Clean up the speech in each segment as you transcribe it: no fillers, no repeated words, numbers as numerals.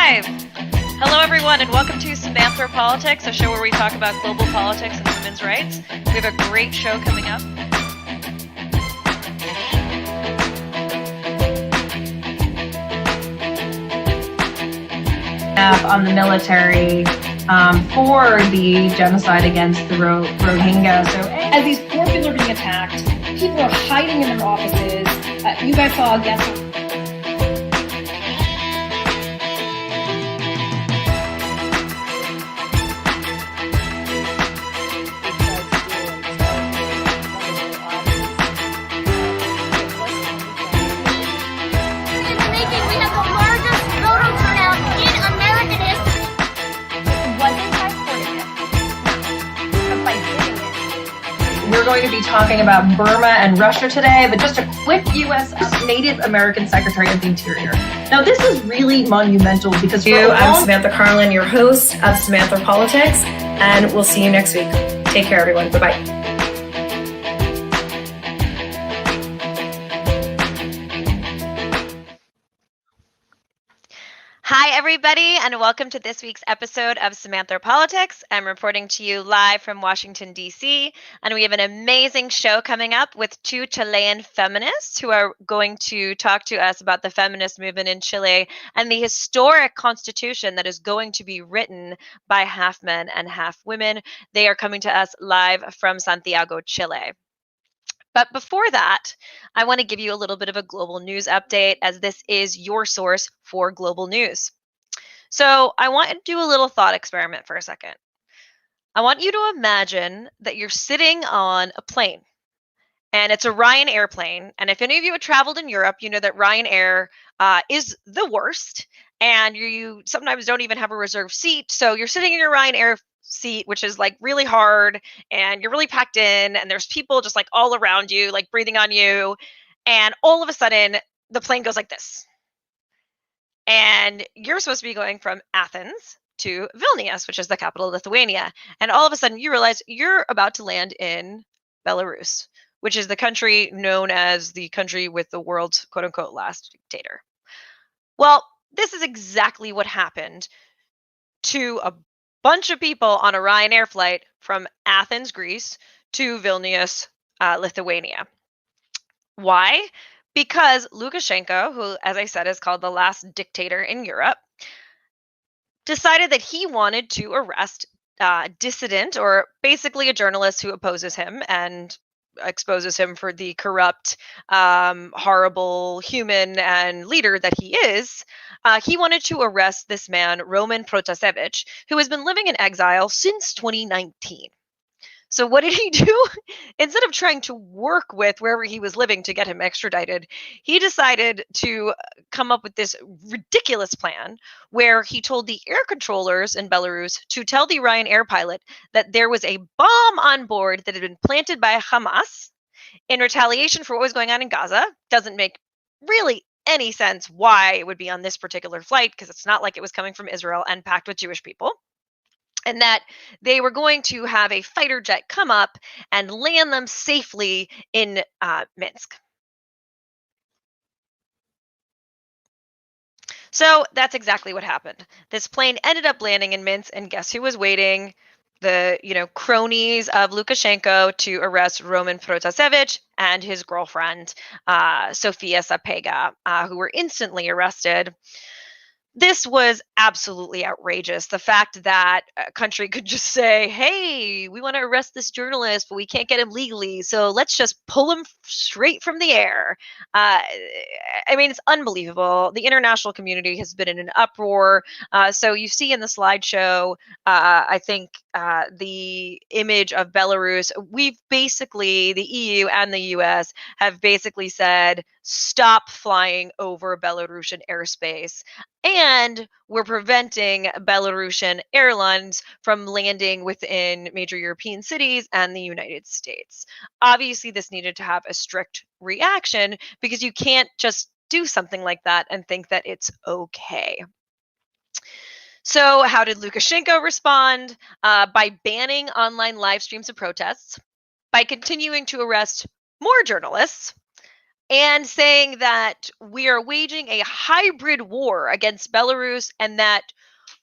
live! Hello everyone and welcome to Samantha Politics, a show where we talk about global politics and women's rights. We have a great show coming up. On the military for the genocide against the Rohingya. So as these poor people are being attacked, people are hiding in their offices. You guys saw a guest. We're going to be talking about Burma and Russia today, but just a quick U.S. Native American Secretary of the Interior. Now, this is really monumental because I'm Samantha Carlin, your host of Samantha Politics, and we'll see you next week. Take care, everyone. Bye-bye. Hi, everybody, and welcome to this week's episode of Samantha Politics. I'm reporting to you live from Washington, D.C., and we have an amazing show coming up with two Chilean feminists who are going to talk to us about the feminist movement in Chile and the historic constitution that is going to be written by half men and half women. They are coming to us live from Santiago, Chile. But before that, I want to give you a little bit of a global news update, as this is your source for global news. So I want to do a little thought experiment for a second. I want you to imagine that you're sitting on a plane, and it's a Ryanair plane. And if any of you have traveled in Europe, you know that Ryanair is the worst, and you sometimes don't even have a reserved seat. So you're sitting in your Ryanair seat, which is like really hard, and you're really packed in, and there's people just like all around you, like breathing on you, and all of a sudden the plane goes like this, and you're supposed to be going from Athens to Vilnius, which is the capital of Lithuania, and all of a sudden you realize you're about to land in Belarus, which is the country known as the country with the world's quote-unquote last dictator. Well, this is exactly what happened to a bunch of people on a Ryanair flight from Athens, Greece to Vilnius, Lithuania. Why? Because Lukashenko, who, as I said, is called the last dictator in Europe, decided that he wanted to arrest dissident, or basically a journalist who opposes him and exposes him for the corrupt, horrible human and leader that he is. He wanted to arrest this man, Roman Protasevich, who has been living in exile since 2019. So what did he do? Instead of trying to work with wherever he was living to get him extradited, he decided to come up with this ridiculous plan where he told the air controllers in Belarus to tell the Ryanair pilot that there was a bomb on board that had been planted by Hamas in retaliation for what was going on in Gaza. Doesn't make really any sense why it would be on this particular flight, because it's not like it was coming from Israel and packed with Jewish people. And that they were going to have a fighter jet come up and land them safely in Minsk. So that's exactly what happened. This plane ended up landing in Minsk, and guess who was waiting? The cronies of Lukashenko to arrest Roman Protasevich and his girlfriend, Sofia Sapega, who were instantly arrested. This was absolutely outrageous. The fact that a country could just say, hey, we want to arrest this journalist, but we can't get him legally, so let's just pull him straight from the air. I mean, it's unbelievable. The international community has been in an uproar. So you see in the slideshow, I think the image of Belarus, the EU and the US have basically said, stop flying over Belarusian airspace. And we're preventing Belarusian airlines from landing within major European cities and the United States. Obviously, this needed to have a strict reaction, because you can't just do something like that and think that it's okay. So how did Lukashenko respond? By banning online live streams of protests, by continuing to arrest more journalists, and saying that we are waging a hybrid war against Belarus and that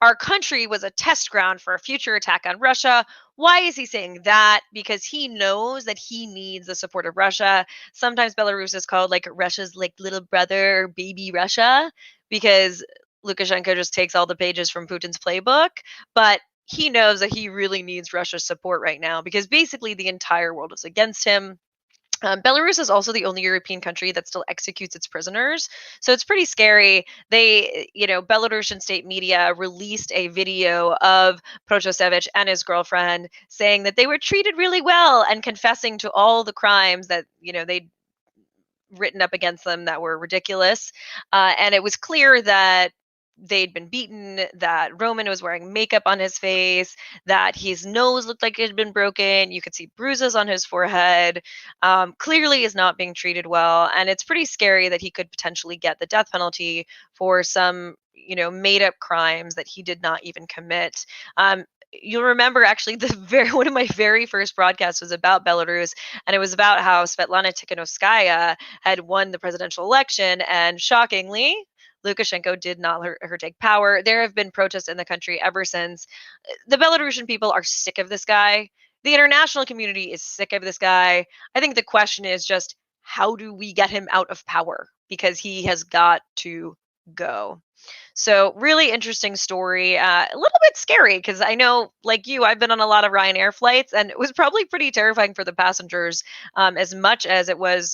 our country was a test ground for a future attack on Russia. Why is he saying that? Because he knows that he needs the support of Russia. Sometimes Belarus is called like Russia's like little brother or baby Russia because Lukashenko just takes all the pages from Putin's playbook, but he knows that he really needs Russia's support right now because basically the entire world is against him. Belarus is also the only European country that still executes its prisoners. So it's pretty scary. Belarusian state media released a video of Protasevich and his girlfriend saying that they were treated really well and confessing to all the crimes that, they'd written up against them that were ridiculous. And it was clear that they'd been beaten, that Roman was wearing makeup on his face, that his nose looked like it had been broken. You could see bruises on his forehead. Clearly is not being treated well. And it's pretty scary that he could potentially get the death penalty for some, made up crimes that he did not even commit. You'll remember actually one of my very first broadcasts was about Belarus, and it was about how Svetlana Tikhanovskaya had won the presidential election, and shockingly, Lukashenko did not let her take power. There have been protests in the country ever since. The Belarusian people are sick of this guy. The international community is sick of this guy. I think the question is just how do we get him out of power? Because he has got to go. So really interesting story. A little bit scary because I know, like you, I've been on a lot of Ryanair flights, and it was probably pretty terrifying for the passengers, as much as it was,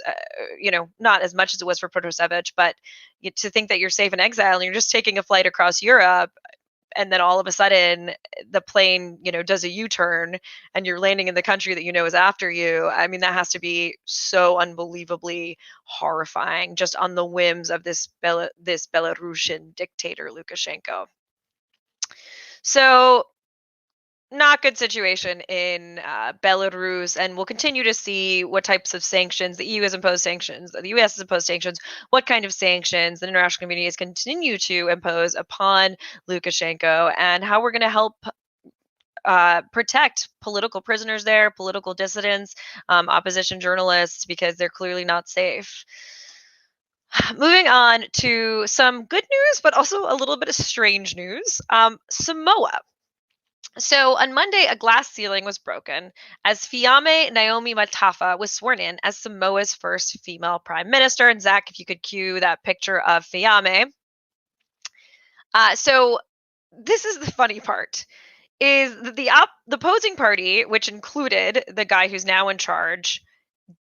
not as much as it was for Protasevich, but to think that you're safe in exile and you're just taking a flight across Europe, and then all of a sudden the plane, does a U-turn and you're landing in the country that is after you. I mean, that has to be so unbelievably horrifying just on the whims of this Belarusian dictator Lukashenko. So not good situation in Belarus, and we'll continue to see what types of sanctions the EU has imposed sanctions, the US has imposed sanctions, what kind of sanctions the international community has continued to impose upon Lukashenko, and how we're going to help protect political prisoners there, political dissidents, opposition journalists, because they're clearly not safe. Moving on to some good news, but also a little bit of strange news. Samoa. So on Monday, a glass ceiling was broken as Fiame Naomi Matafa was sworn in as Samoa's first female prime minister. And Zach, if you could cue that picture of Fiame. So this is the funny part, is that the opposing party, which included the guy who's now in charge,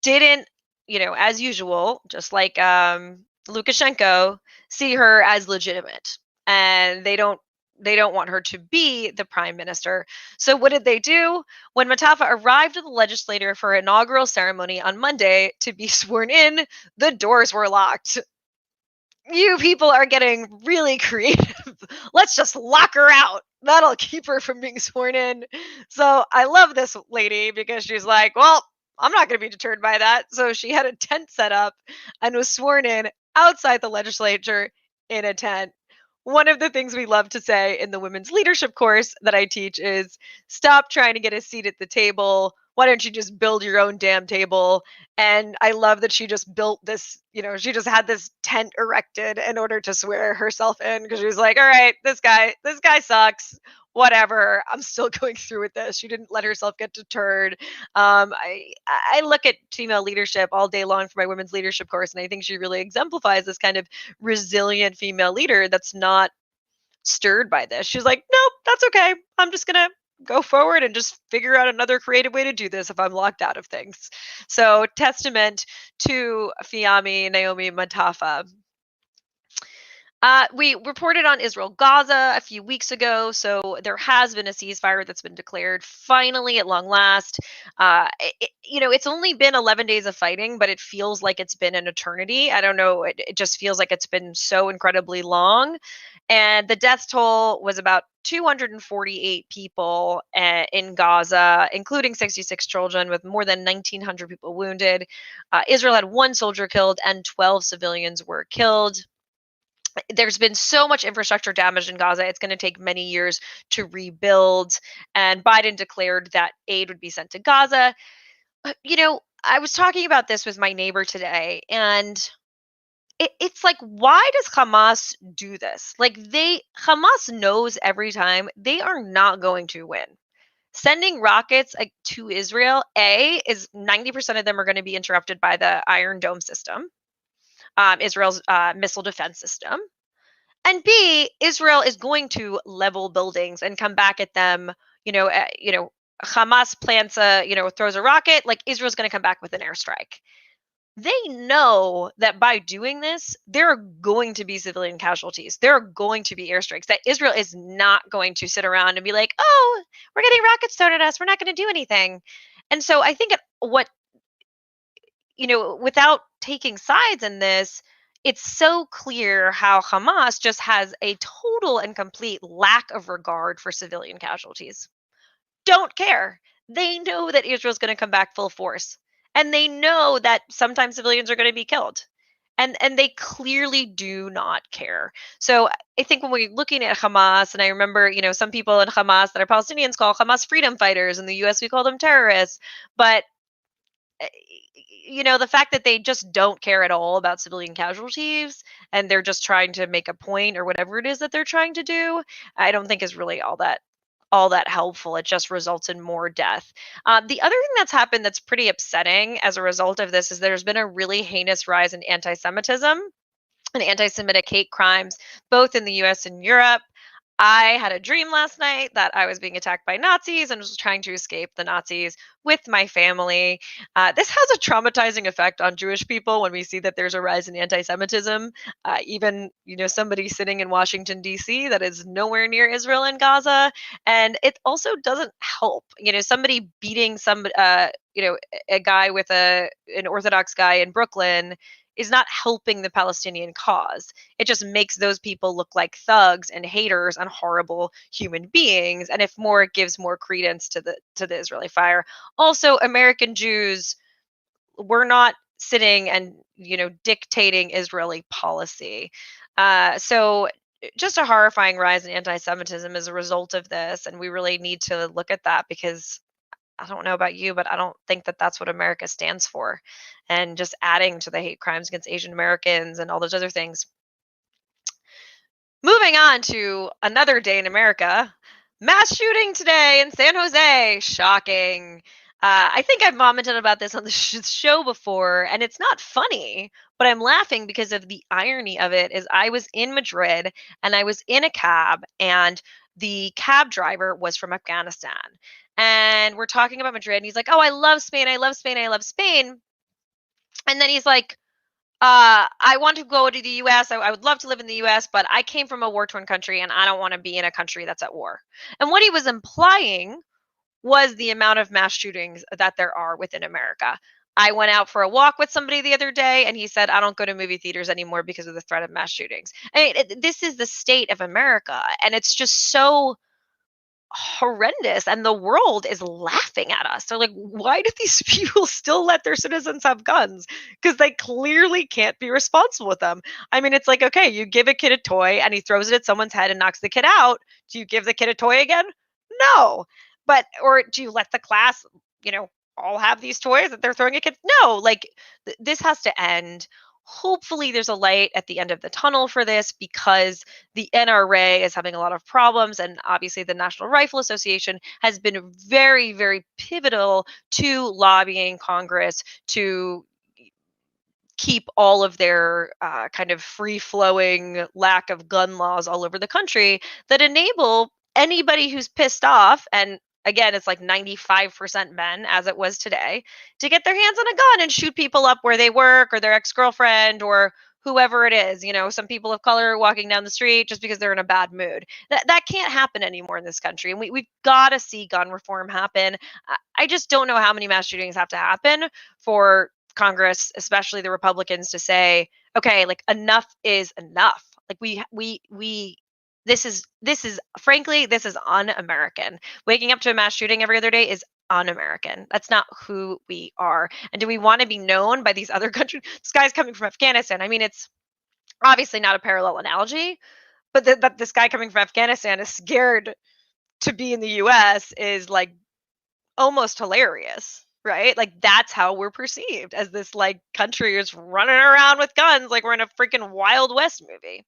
didn't, as usual, just like Lukashenko, see her as legitimate. And they don't want her to be the prime minister. So what did they do? When Matafa arrived at the legislature for an inaugural ceremony on Monday to be sworn in, the doors were locked. You people are getting really creative. Let's just lock her out. That'll keep her from being sworn in. So I love this lady because she's like, well, I'm not going to be deterred by that. So she had a tent set up and was sworn in outside the legislature in a tent. One of the things we love to say in the women's leadership course that I teach is stop trying to get a seat at the table. Why don't you just build your own damn table? And I love that she just built this, she just had this tent erected in order to swear herself in, because she was like, all right, this guy sucks. Whatever, I'm still going through with this. She didn't let herself get deterred. I look at female leadership all day long for my women's leadership course, and I think she really exemplifies this kind of resilient female leader that's not stirred by this. She's like, nope, that's okay. I'm just gonna go forward and just figure out another creative way to do this if I'm locked out of things. So testament to Fiame Naomi Matafa. We reported on Israel Gaza a few weeks ago, so there has been a ceasefire that's been declared finally at long last. It's only been 11 days of fighting, but it feels like it's been an eternity. I don't know, it just feels like it's been so incredibly long. And the death toll was about 248 people in Gaza, including 66 children, with more than 1,900 people wounded. Israel had 1 soldier killed and 12 civilians were killed. There's been so much infrastructure damage in Gaza, it's going to take many years to rebuild. And Biden declared that aid would be sent to Gaza. I was talking about this with my neighbor today, and it's like, why does Hamas do this? Like, Hamas knows every time they are not going to win. Sending rockets to Israel, is 90% of them are going to be interrupted by the Iron Dome system, Israel's missile defense system. And B, Israel is going to level buildings and come back at them. Hamas plants throws a rocket, like Israel's going to come back with an airstrike. They know that by doing this, there are going to be civilian casualties. There are going to be airstrikes. That Israel is not going to sit around and be like, "Oh, we're getting rockets thrown at us. We're not going to do anything." And so I think without taking sides in this, it's so clear how Hamas just has a total and complete lack of regard for civilian casualties. Don't care. They know that Israel's going to come back full force. And they know that sometimes civilians are going to be killed. And they clearly do not care. So I think when we're looking at Hamas, and I remember, some people in Hamas that are Palestinians call Hamas freedom fighters. In the US, we call them terrorists. But the fact that they just don't care at all about civilian casualties, and they're just trying to make a point or whatever it is that they're trying to do, I don't think is really all that helpful. It just results in more death. The other thing that's happened that's pretty upsetting as a result of this is there's been a really heinous rise in anti-Semitism and anti-Semitic hate crimes, both in the US and Europe. I had a dream last night that I was being attacked by Nazis and was trying to escape the Nazis with my family. This has a traumatizing effect on Jewish people when we see that there's a rise in anti-Semitism. Even, somebody sitting in Washington, D.C. that is nowhere near Israel and Gaza. And it also doesn't help. Somebody beating a guy with an Orthodox guy in Brooklyn is not helping the Palestinian cause. It just makes those people look like thugs and haters and horrible human beings. And if more, it gives more credence to the Israeli fire. Also, American Jews, we're not sitting and dictating Israeli policy. So just a horrifying rise in anti-Semitism as a result of this, and we really need to look at that, because I don't know about you, but I don't think that that's what America stands for. And just adding to the hate crimes against Asian Americans and all those other things. Moving on to another day in America. Mass shooting today in San Jose. Shocking. I think I've commented about this on the show before, and it's not funny, but I'm laughing because of the irony of it. Is I was in Madrid and I was in a cab, and the cab driver was from Afghanistan. And we're talking about Madrid, and he's like, "Oh, I love Spain. I love Spain. I love Spain." And then he's like, I want to go to the US. I would love to live in the US, but I came from a war-torn country and I don't want to be in a country that's at war. And what he was implying was the amount of mass shootings that there are within America. I went out for a walk with somebody the other day, and he said, "I don't go to movie theaters anymore because of the threat of mass shootings." I mean, this is the state of America, and it's just so horrendous, and the world is laughing at us. They're like, why do these people still let their citizens have guns? Because they clearly can't be responsible with them. I mean, it's like, okay, you give a kid a toy and he throws it at someone's head and knocks the kid out. Do you give the kid a toy again? No. Or do you let the class, all have these toys that they're throwing at kids? No. Like, this has to end. Hopefully there's a light at the end of the tunnel for this, because the NRA is having a lot of problems, and obviously the National Rifle Association has been very, very pivotal to lobbying Congress to keep all of their kind of free-flowing lack of gun laws all over the country that enable anybody who's pissed off, and again, it's like 95% men, as it was today, to get their hands on a gun and shoot people up where they work, or their ex-girlfriend, or whoever it is. Some people of color walking down the street just because they're in a bad mood. That can't happen anymore in this country, and we've got to see gun reform happen. I just don't know how many mass shootings have to happen for Congress, especially the Republicans, to say, okay, like, enough is enough. Like, we this is frankly, this is un-American. Waking up to a mass shooting every other day is un-American. That's not who we are. And do we want to be known by these other countries? This guy's coming from Afghanistan. I mean, it's obviously not a parallel analogy, but that this guy coming from Afghanistan is scared to be in the US is like almost hilarious. right? Like that's how we're perceived, as this like country is running around with guns like we're in a freaking Wild West movie.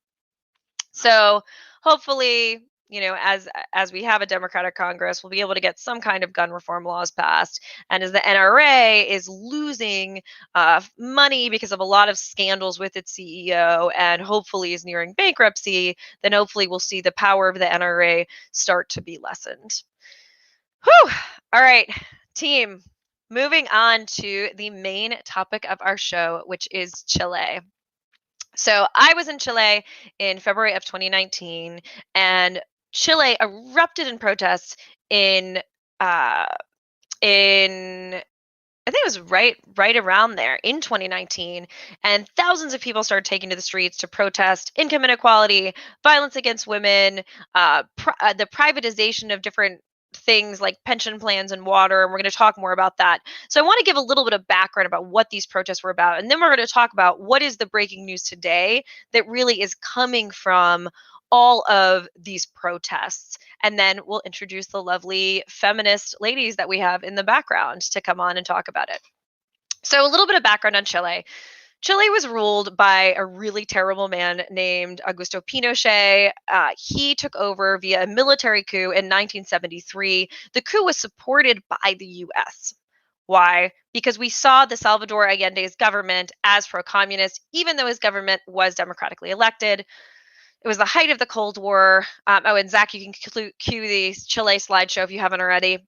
So hopefully, as we have a Democratic Congress, we'll be able to get some kind of gun reform laws passed. And as the NRA is losing money because of a lot of scandals with its CEO and hopefully is nearing bankruptcy, then hopefully we'll see the power of the NRA start to be lessened. Whew! All right, team. Moving on to the main topic of our show, which is Chile. So I was in Chile in February of 2019, and Chile erupted in protests uh, in I think it was right around there in 2019, and thousands of people started taking to the streets to protest income inequality, violence against women, the privatization of different things like pension plans and water, and we're going to talk more about that. So I want to give a little bit of background about what these protests were about, and then we're going to talk about what is the breaking news today that really is coming from all of these protests. And then we'll introduce the lovely feminist ladies that we have in the background to come on and talk about it. So a little bit of background on Chile. Chile was ruled by a really terrible man named Augusto Pinochet. He took over via a military coup in 1973. The coup was supported by the US. Why? Because we saw the Salvador Allende's government as pro-communist, even though his government was democratically elected. It was the height of the Cold War. And Zach, you can cue the Chile slideshow if you haven't already. It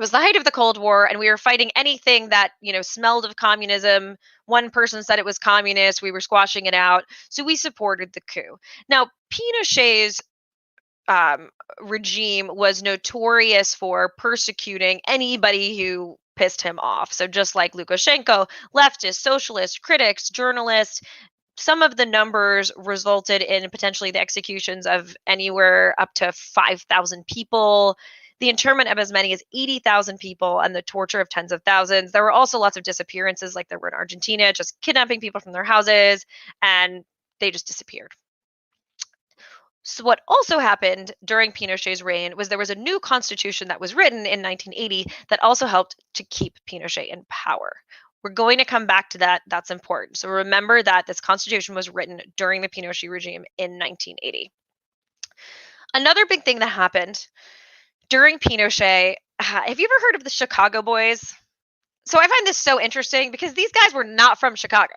was the height of the Cold War, and we were fighting anything that smelled of communism. One person said it was communist. We were squashing it out, so we supported the coup. Now, Pinochet's regime was notorious for persecuting anybody who pissed him off. So just like Lukashenko, leftists, socialists, critics, journalists. Some of the numbers resulted in potentially the executions of anywhere up to 5,000 people, the internment of as many as 80,000 people, and the torture of tens of thousands. There were also lots of disappearances, like there were in Argentina, just kidnapping people from their houses, and they just disappeared. So what also happened during Pinochet's reign was there was a new constitution that was written in 1980 that also helped to keep Pinochet in power. We're going to come back to that. That's important. So remember that this constitution was written during the Pinochet regime in 1980. Another big thing that happened during Pinochet, have you ever heard of the Chicago Boys? So I find this so interesting because these guys were not from Chicago.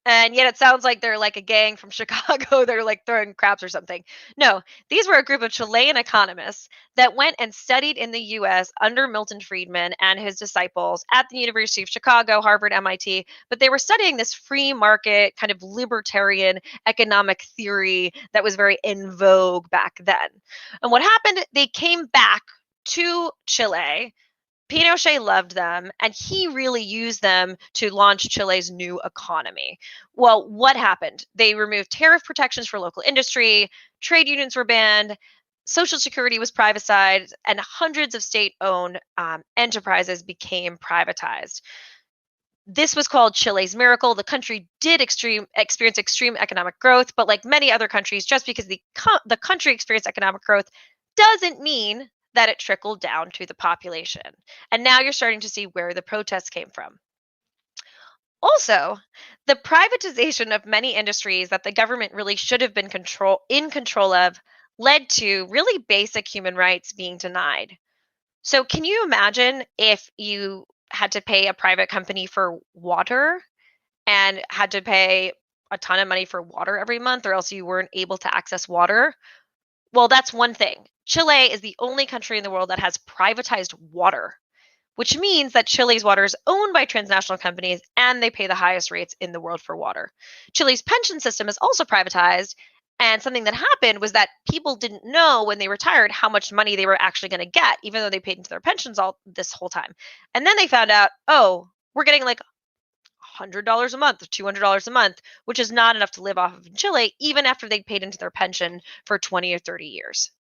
And yet it sounds like they're like a gang from Chicago. They're like throwing craps or something. No, these were a group of Chilean economists that went and studied in the US under Milton Friedman and his disciples at the University of Chicago, Harvard, MIT. But they were studying this free market kind of libertarian economic theory that was very in vogue back then. And what happened, they came back to Chile. Pinochet loved them, and he really used them to launch Chile's new economy. Well, what happened? They removed tariff protections for local industry, trade unions were banned, Social Security was privatized, and hundreds of state-owned enterprises became privatized. This was called Chile's miracle. The country did experience extreme economic growth, but like many other countries, just because the country experienced economic growth doesn't mean that it trickled down to the population. And now you're starting to see where the protests came from. Also, the privatization of many industries that the government really should have been in control of led to really basic human rights being denied. So can you imagine if you had to pay a private company for water and had to pay a ton of money for water every month, or else you weren't able to access water? Well, that's one thing. Chile is the only country in the world that has privatized water, which means that Chile's water is owned by transnational companies and they pay the highest rates in the world for water. Chile's pension system is also privatized, and something that happened was that people didn't know when they retired how much money they were actually going to get, even though they paid into their pensions all this whole time. And then they found out, oh, we're getting like $100 a month, $200 a month, which is not enough to live off of in Chile, even after they'd paid into their pension for 20 or 30 years.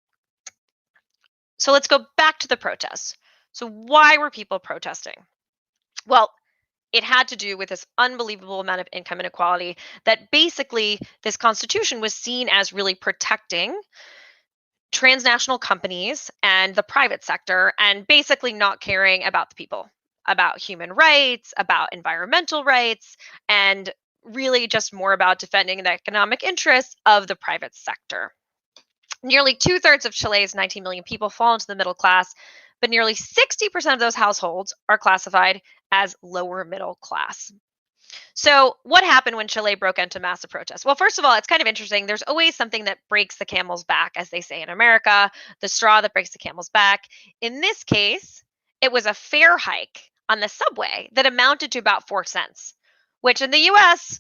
So let's go back to the protests. So why were people protesting? Well, it had to do with this unbelievable amount of income inequality that basically this constitution was seen as really protecting transnational companies and the private sector and basically not caring about the people. about human rights, about environmental rights, and really just more about defending the economic interests of the private sector. Nearly 2/3 of Chile's 19 million people fall into the middle class, but nearly 60% of those households are classified as lower middle class. So, what happened when Chile broke into massive protests? Well, first of all, it's kind of interesting. There's always something that breaks the camel's back, as they say in America, the straw that breaks the camel's back. In this case, it was a fare hike on the subway that amounted to about 4 cents, which in the US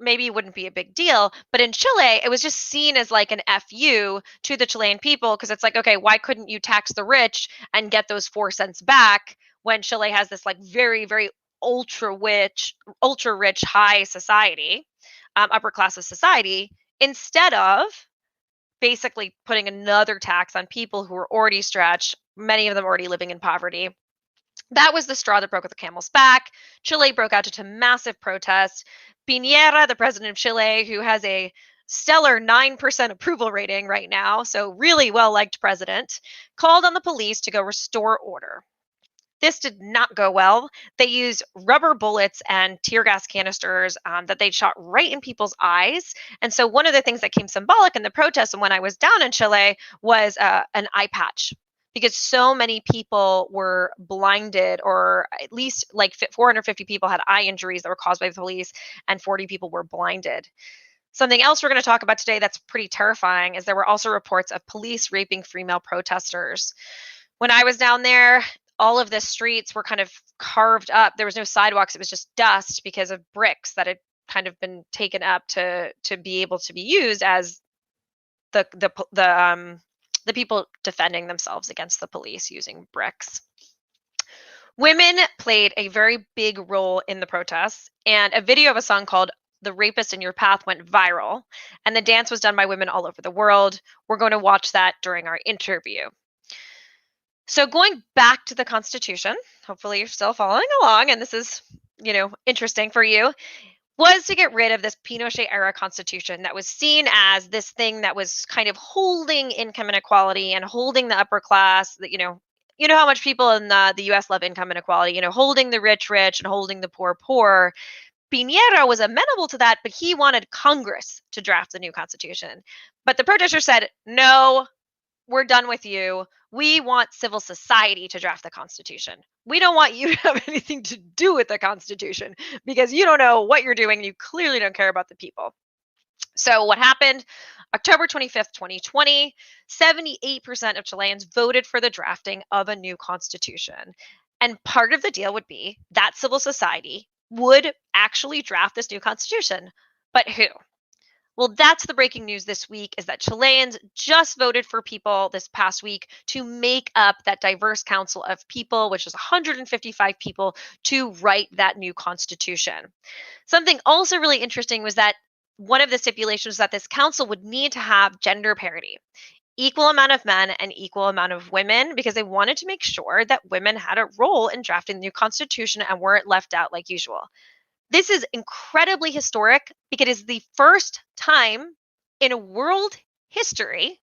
maybe wouldn't be a big deal. But in Chile, it was just seen as like an FU to the Chilean people because it's like, okay, why couldn't you tax the rich and get those 4 cents back when Chile has this like very, very ultra rich high society, upper class of society, instead of basically putting another tax on people who are already stretched, many of them already living in poverty. That was the straw that broke the camel's back. Chile broke out into massive protests. Piñera, the president of Chile, who has a stellar 9% approval rating right now, so really well liked president, called on the police to go restore order. This did not go well. They used rubber bullets and tear gas canisters that they shot right in people's eyes. And so, one of the things that came symbolic in the protests and when I was down in Chile was an eye patch because so many people were blinded, or at least like 450 people had eye injuries that were caused by the police, and 40 people were blinded. Something else we're going to talk about today that's pretty terrifying is there were also reports of police raping female protesters. When I was down there, all of the streets were kind of carved up. There was no sidewalks. It was just dust because of bricks that had kind of been taken up to be able to be used as the people defending themselves against the police using bricks. Women played a very big role in the protests, and a video of a song called "The Rapist in Your Path" went viral, and the dance was done by women all over the world. We're going to watch that during our interview. So going back to the Constitution, hopefully you're still following along and this is, interesting for you, was to get rid of this Pinochet era Constitution that was seen as this thing that was kind of holding income inequality and holding the upper class, that how much people in the US love income inequality, holding the rich rich and holding the poor poor. Piñera was amenable to that, but he wanted Congress to draft the new Constitution. But the protesters said, no, we're done with you. We want civil society to draft the Constitution. We don't want you to have anything to do with the Constitution because you don't know what you're doing and you clearly don't care about the people. So what happened? October 25th, 2020, 78% of Chileans voted for the drafting of a new constitution. And part of the deal would be that civil society would actually draft this new constitution. But who? Well, that's the breaking news this week, is that Chileans just voted for people this past week to make up that diverse council of people, which is 155 people, to write that new constitution. Something also really interesting was that one of the stipulations was that this council would need to have gender parity, equal amount of men and equal amount of women, because they wanted to make sure that women had a role in drafting the new constitution and weren't left out like usual. This is incredibly historic because it is the first time in world history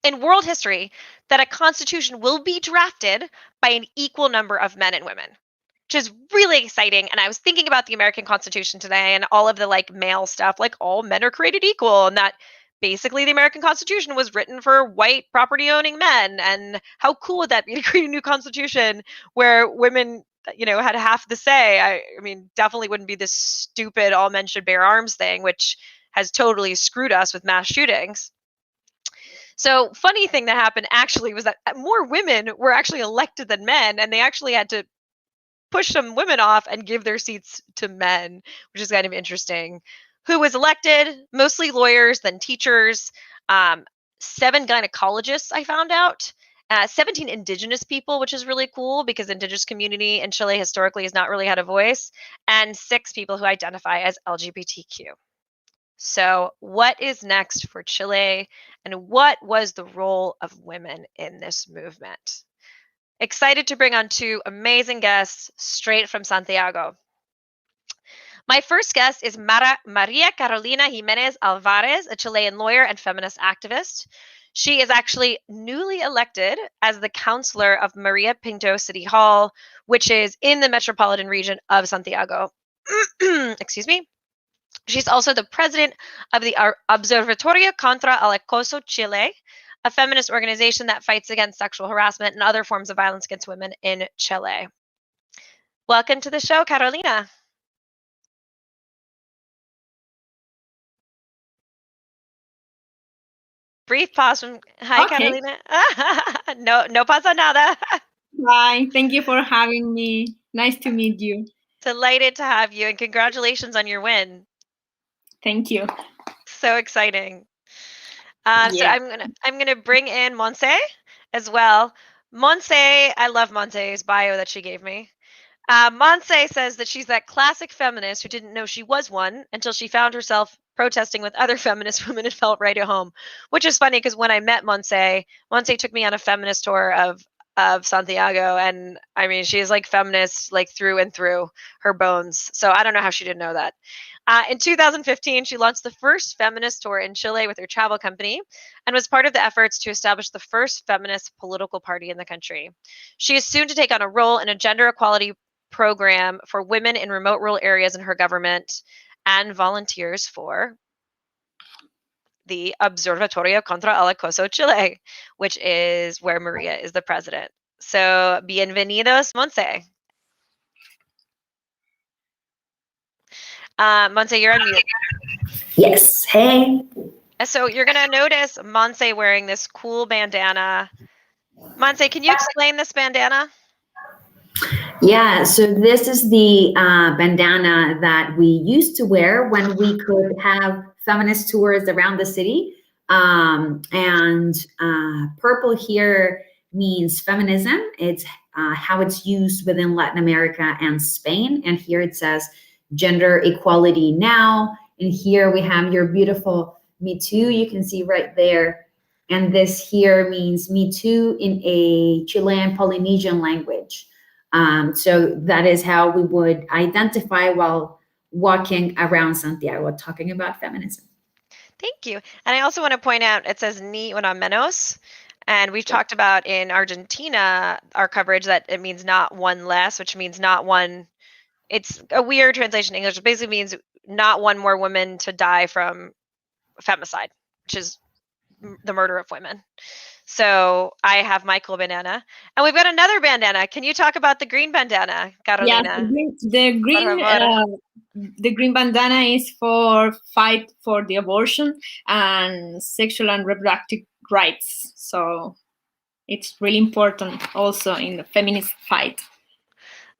that a constitution will be drafted by an equal number of men and women, which is really exciting. And I was thinking about the American Constitution today and all of the like male stuff, like all men are created equal, and that basically the American Constitution was written for white property owning men. And how cool would that be to create a new constitution where women had half the say? I mean, definitely wouldn't be this stupid all men should bear arms thing, which has totally screwed us with mass shootings. So funny thing that happened actually was that more women were actually elected than men, and they actually had to push some women off and give their seats to men, which is kind of interesting. Who was elected? Mostly lawyers, then teachers, 7 gynecologists I found out, 17 indigenous people, which is really cool because the indigenous community in Chile historically has not really had a voice, and 6 people who identify as LGBTQ. So what is next for Chile, and what was the role of women in this movement? Excited to bring on 2 amazing guests straight from Santiago. My first guest is Maria Carolina Jimenez Alvarez, a Chilean lawyer and feminist activist. She is actually newly elected as the counselor of Maria Pinto City Hall, which is in the metropolitan region of Santiago. Excuse me. She's also the president of the Observatorio contra el Acoso Chile, a feminist organization that fights against sexual harassment and other forms of violence against women in Chile. Welcome to the show, Carolina. Brief pause from hi, Okay. Carolina. No pasa nada. Hi, thank you for having me. Nice to meet you. Delighted to have you, and congratulations on your win. Thank you. So exciting. So I'm gonna bring in Monse as well. Monse, I love Monse's bio that she gave me. Monse says that she's that classic feminist who didn't know she was one until she found herself protesting with other feminist women and felt right at home, which is funny because when I met Monse took me on a feminist tour of Santiago, and I mean she's like feminist like through and through her bones. So I don't know how she didn't know that. In 2015, she launched the first feminist tour in Chile with her travel company and was part of the efforts to establish the first feminist political party in the country. She is soon to take on a role in a gender equality program for women in remote rural areas in her government and volunteers for the Observatorio contra el Acoso Chile, which is where Maria is the president. So, bienvenidos, Monse. Monse, you're on mute. Yes. Hey. So you're going to notice Monse wearing this cool bandana. Monse, can you explain this bandana? Yeah, so this is the bandana that we used to wear when we could have feminist tours around the city. Purple here means feminism. It's how it's used within Latin America and Spain. And here it says gender equality now. And here we have your beautiful Me Too, you can see right there. And this here means Me Too in a Chilean Polynesian language. So that is how we would identify while walking around Santiago, talking about feminism. Thank you. And I also want to point out, it says ni una menos. And we've talked about in Argentina, our coverage, that it means not one less, which means not one. It's a weird translation in English. It basically means not one more woman to die from femicide, which is the murder of women. So I have my cool bandana, and we've got another bandana. Can you talk about the green bandana, Carolina? Yeah, the green bandana is for fight for the abortion and sexual and reproductive rights. So it's really important also in the feminist fight.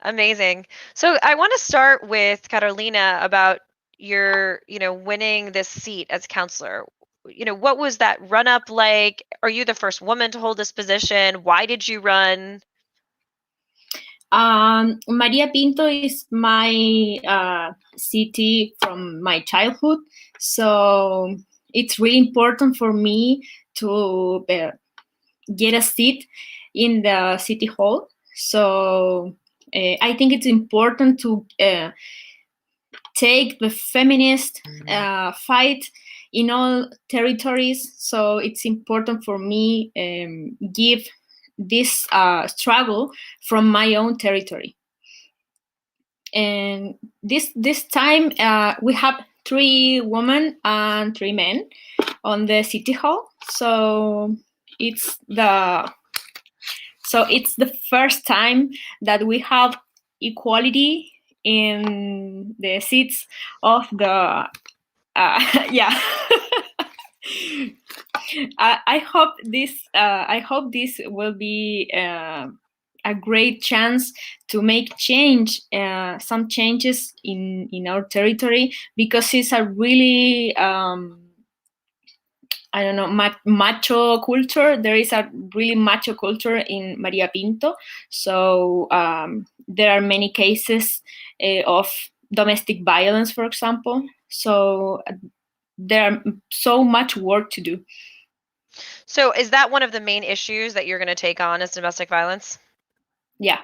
Amazing. So I want to start with Carolina about your, winning this seat as counselor. What was that run up like? Are you the first woman to hold this position? Why did you run? Maria Pinto is my city from my childhood. So it's really important for me to get a seat in the city hall. So I think it's important to take the feminist fight in all territories. So it's important for me give this struggle from my own territory. And this time we have 3 women and 3 men on the city hall. So it's the first time that we have equality in the seats of the yeah. I hope this will be a great chance to make some changes in our territory, because it's a really macho culture. There is a really macho culture in Maria Pinto. So there are many cases of domestic violence, for example. So there are so much work to do. So is that one of the main issues that you're going to take on, is domestic violence? Yeah.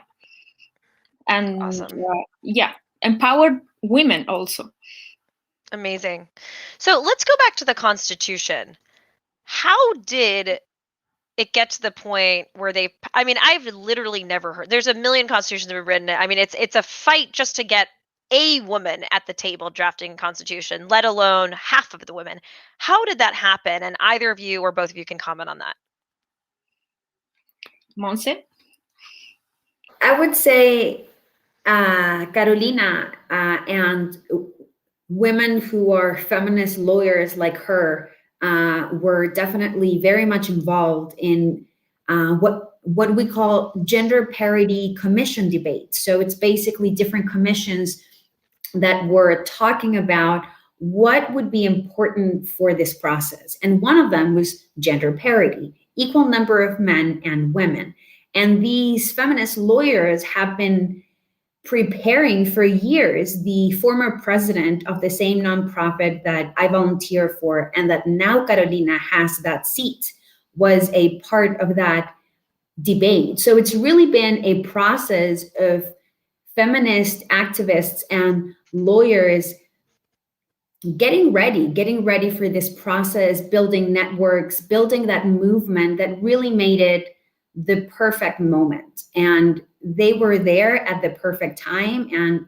And awesome. Empowered women also. Amazing. So let's go back to the Constitution. How did it get to the point where I've literally never heard, there's a million constitutions that have been written. I mean, it's a fight just to get a woman at the table drafting a constitution, let alone half of the women. How did that happen? And either of you or both of you can comment on that. Monse? I would say Carolina and women who are feminist lawyers like her were definitely very much involved in what we call gender parity commission debates. So it's basically different commissions that were talking about what would be important for this process. And one of them was gender parity, equal number of men and women. And these feminist lawyers have been preparing for years. The former president of the same nonprofit that I volunteer for and that now Carolina has that seat was a part of that debate. So it's really been a process of feminist activists and lawyers getting ready for this process, building networks, building that movement that really made it the perfect moment. And they were there at the perfect time, and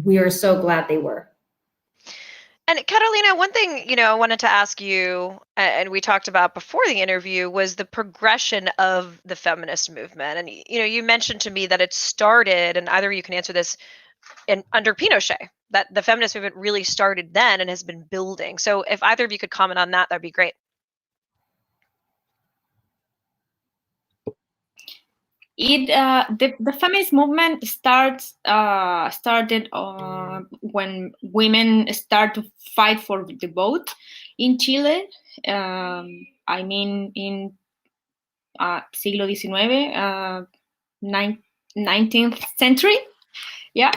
we are so glad they were. And Catalina, one thing, I wanted to ask you, and we talked about before the interview, was the progression of the feminist movement. And, you mentioned to me that it started, and either you can answer this, under Pinochet, that the feminist movement really started then and has been building. So if either of you could comment on that, that'd be great. The feminist movement started when women start to fight for the vote in Chile. I mean, in siglo XIX, 19th century. Yeah.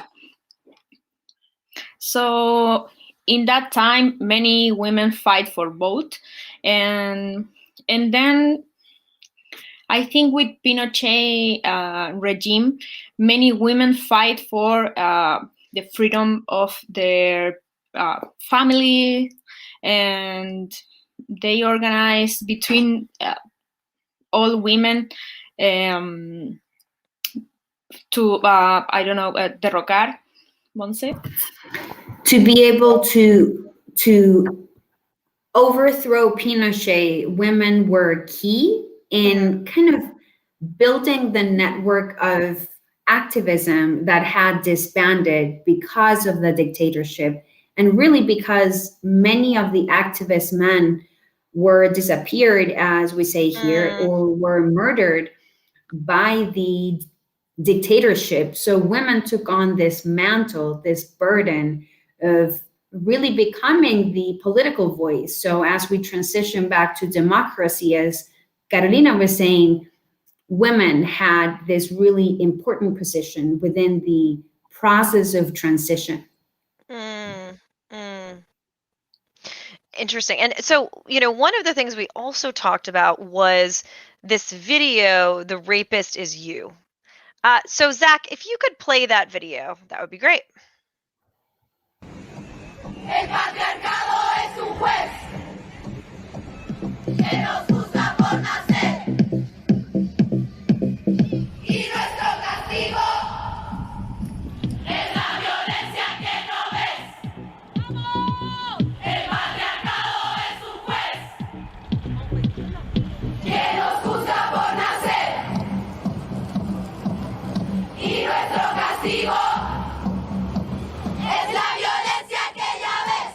So in that time, many women fight for vote, and then I think with Pinochet regime, many women fight for the freedom of their family, and they organize between all women to derrocar, Monse? To be able to overthrow Pinochet, women were key in kind of building the network of activism that had disbanded because of the dictatorship, and really because many of the activist men were disappeared, as we say here, or were murdered by the dictatorship. So women took on this mantle, this burden of really becoming the political voice. So as we transition back to democracy, as Carolina was saying, women had this really important position within the process of transition. Interesting. And so, one of the things we also talked about was this video, "The Rapist Is You." So, Zach, if you could play that video, that would be great. El patriarcado es un juez que nos juzga por nacer, y nuestro castigo es la violencia que no ves. El patriarcado es un juez que nos juzga por nacer, y nuestro castigo es la violencia que ya ves.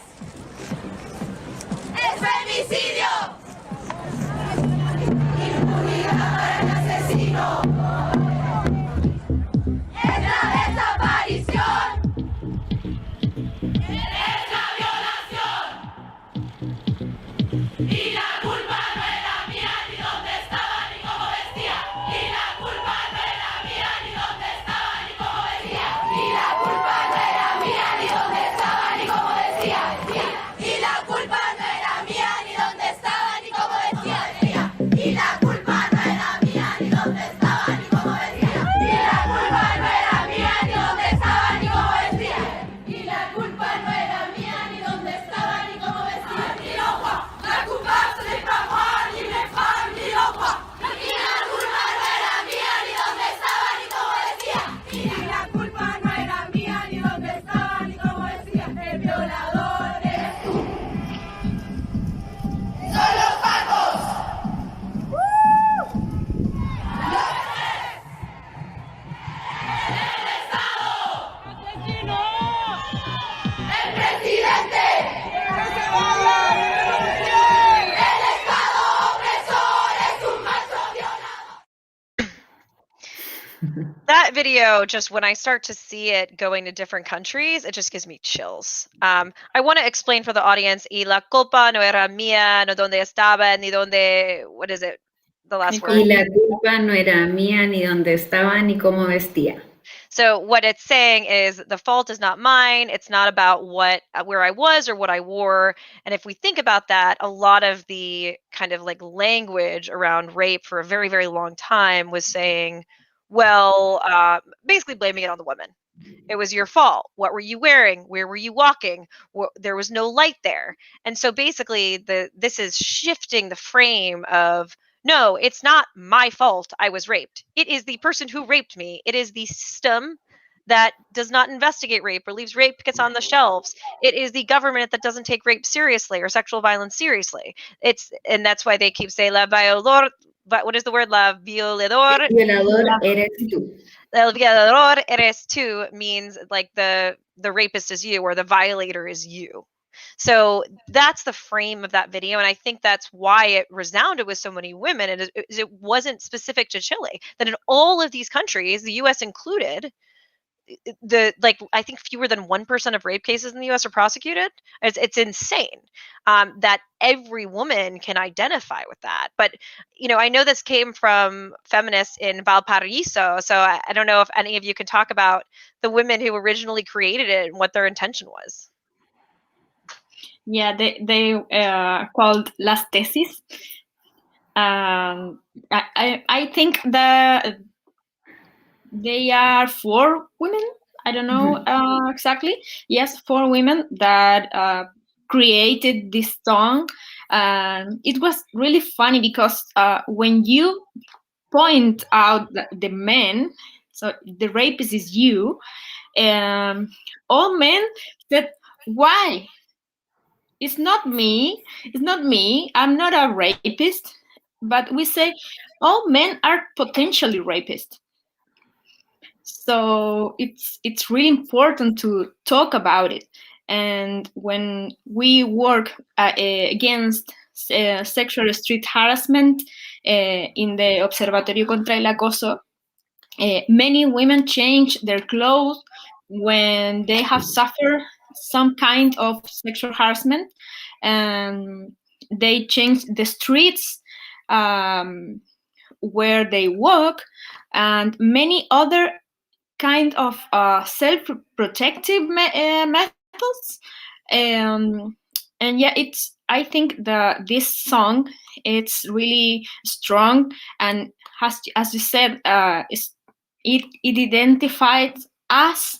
video, just when I start to see it going to different countries, it just gives me chills. I want to explain for the audience, y la culpa no era mía, no donde estaba, ni donde, what is it? The last Y word. la culpa no era mía, ni dónde estaba, ni cómo vestía. So what it's saying is the fault is not mine. It's not about where I was or what I wore. And if we think about that, a lot of the kind of like language around rape for a very, very long time was saying, well, basically blaming it on the woman. It was your fault. What were you wearing? Where were you walking? There was no light there. And so basically this is shifting the frame of, no, it's not my fault I was raped. It is the person who raped me. It is the system that does not investigate rape or leaves rape kits on the shelves. It is the government that doesn't take rape seriously or sexual violence seriously. And that's why they keep saying la violador. What is the word? La violador. Violador eres tú. El violador eres tú means like the rapist is you or the violator is you. So that's the frame of that video, and I think that's why it resounded with so many women. And it wasn't specific to Chile. That in all of these countries, the U.S. included, I think fewer than 1% of rape cases in the U.S. are prosecuted. It's insane that every woman can identify with that. But I know this came from feminists in Valparaiso, so I don't know if any of you can talk about the women who originally created it and what their intention was. Yeah, they called las tesis. I think that they are 4 women. I don't know exactly. Yes, 4 women that created this song. It was really funny because when you point out the men, so the rapist is you, all men said, why? It's not me. It's not me. I'm not a rapist. But we say all men are potentially rapists. So it's really important to talk about it. And when we work against sexual street harassment in the Observatorio contra el Acoso, many women change their clothes when they have suffered some kind of sexual harassment, and they change the streets where they walk, and many other kind of self-protective methods. And yeah, I think this song, it's really strong, and as you said, it identifies us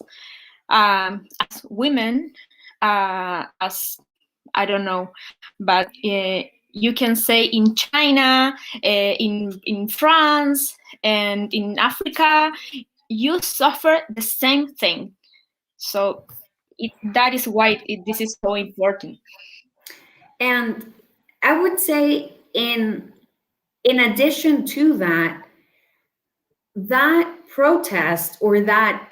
as women, as I don't know, but you can say in China, in France, and in Africa, you suffer the same thing. So that is why this is so important. And I would say in addition to that protest or that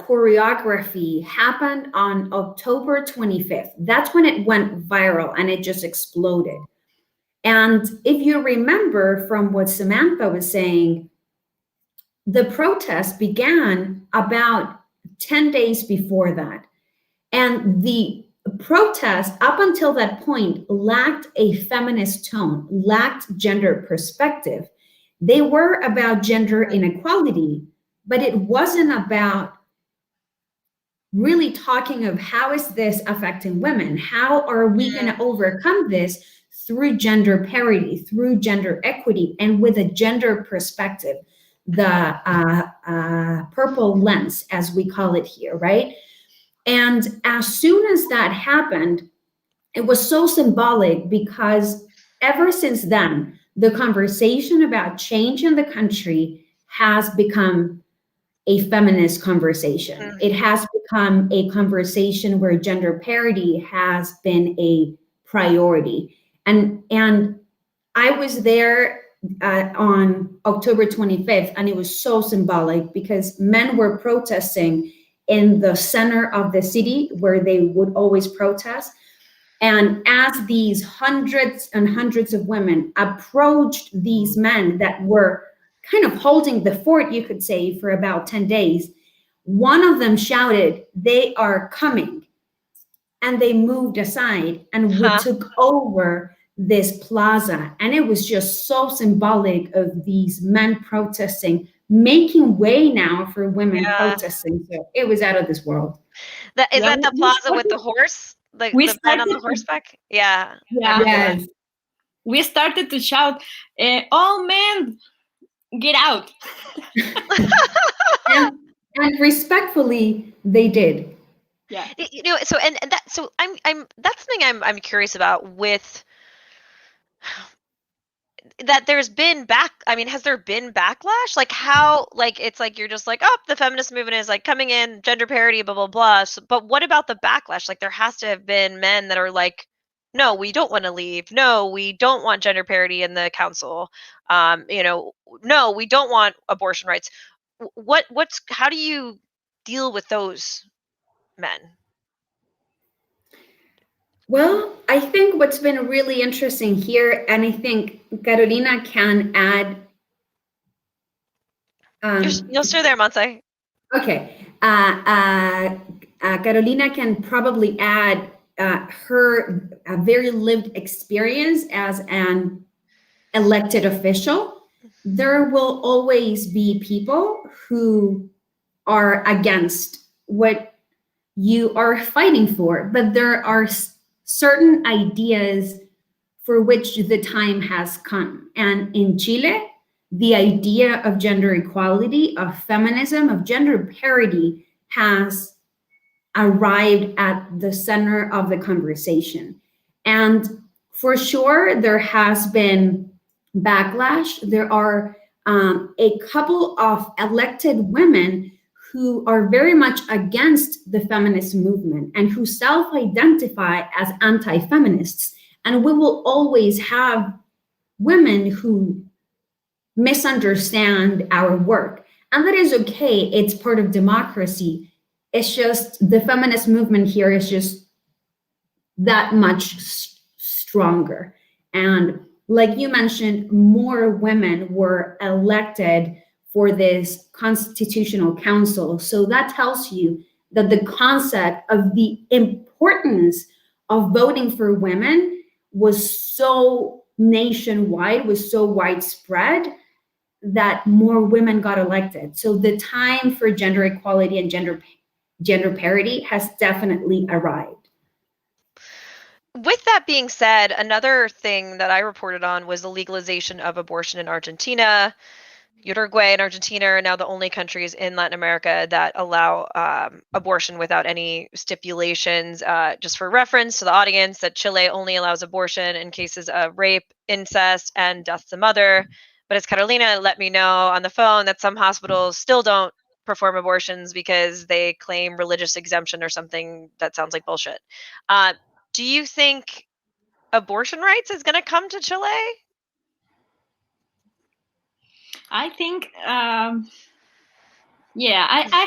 choreography happened on October 25th. That's when it went viral and it just exploded. And if you remember from what Samantha was saying, the protest began about 10 days before that. And the protest up until that point lacked a feminist tone, lacked gender perspective. They were about gender inequality, but it wasn't about really talking of how is this affecting women? How are we going to overcome this through gender parity, through gender equity, and with a gender perspective, the purple lens, as we call it here, right? And as soon as that happened, it was so symbolic because ever since then, the conversation about change in the country has become a feminist conversation. It has become a conversation where gender parity has been a priority. And I was there on October 25th, and it was so symbolic because men were protesting in the center of the city where they would always protest. And as these hundreds and hundreds of women approached these men that were kind of holding the fort, you could say, for about 10 days. One of them shouted, "They are coming." And they moved aside, and we took over this plaza. And it was just so symbolic of these men protesting, making way now for women protesting. So it was out of this world. Is that the plaza with the horse? Like the man on the horseback? Yeah. Yes. We started to shout, "All men, get out!" and respectfully, they did. Yeah. So I'm that's something I'm curious about with that. There's been has there been backlash? Like how, like it's like you're just like, oh, the feminist movement is like coming in, gender parity, blah blah blah. So, but what about the backlash? Like there has to have been men that are like, no, we don't want to leave. No, we don't want gender parity in the council. No, we don't want abortion rights. How do you deal with those men? Well, I think what's been really interesting here, and I think Carolina can add. You'll stay there, Monse. Okay. Carolina can probably add her very lived experience as an elected official. There will always be people who are against what you are fighting for, but there are certain ideas for which the time has come. And in Chile, the idea of gender equality, of feminism, of gender parity has arrived at the center of the conversation. And for sure, there has been backlash. There are a couple of elected women who are very much against the feminist movement and who self-identify as anti-feminists. And we will always have women who misunderstand our work. And that is okay. It's part of democracy. It's just the feminist movement here is just that much stronger. And like you mentioned, more women were elected for this constitutional council. So that tells you that the concept of the importance of voting for women was so nationwide, was so widespread that more women got elected. So the time for gender equality and gender parity has definitely arrived. With that being said, another thing that I reported on was the legalization of abortion in Argentina. Uruguay and Argentina are now the only countries in Latin America that allow abortion without any stipulations. Just for reference to the audience, that Chile only allows abortion in cases of rape, incest, and death to mother. But as Carolina let me know on the phone, that some hospitals still don't perform abortions because they claim religious exemption or something that sounds like bullshit. Do you think abortion rights is going to come to Chile? I think, I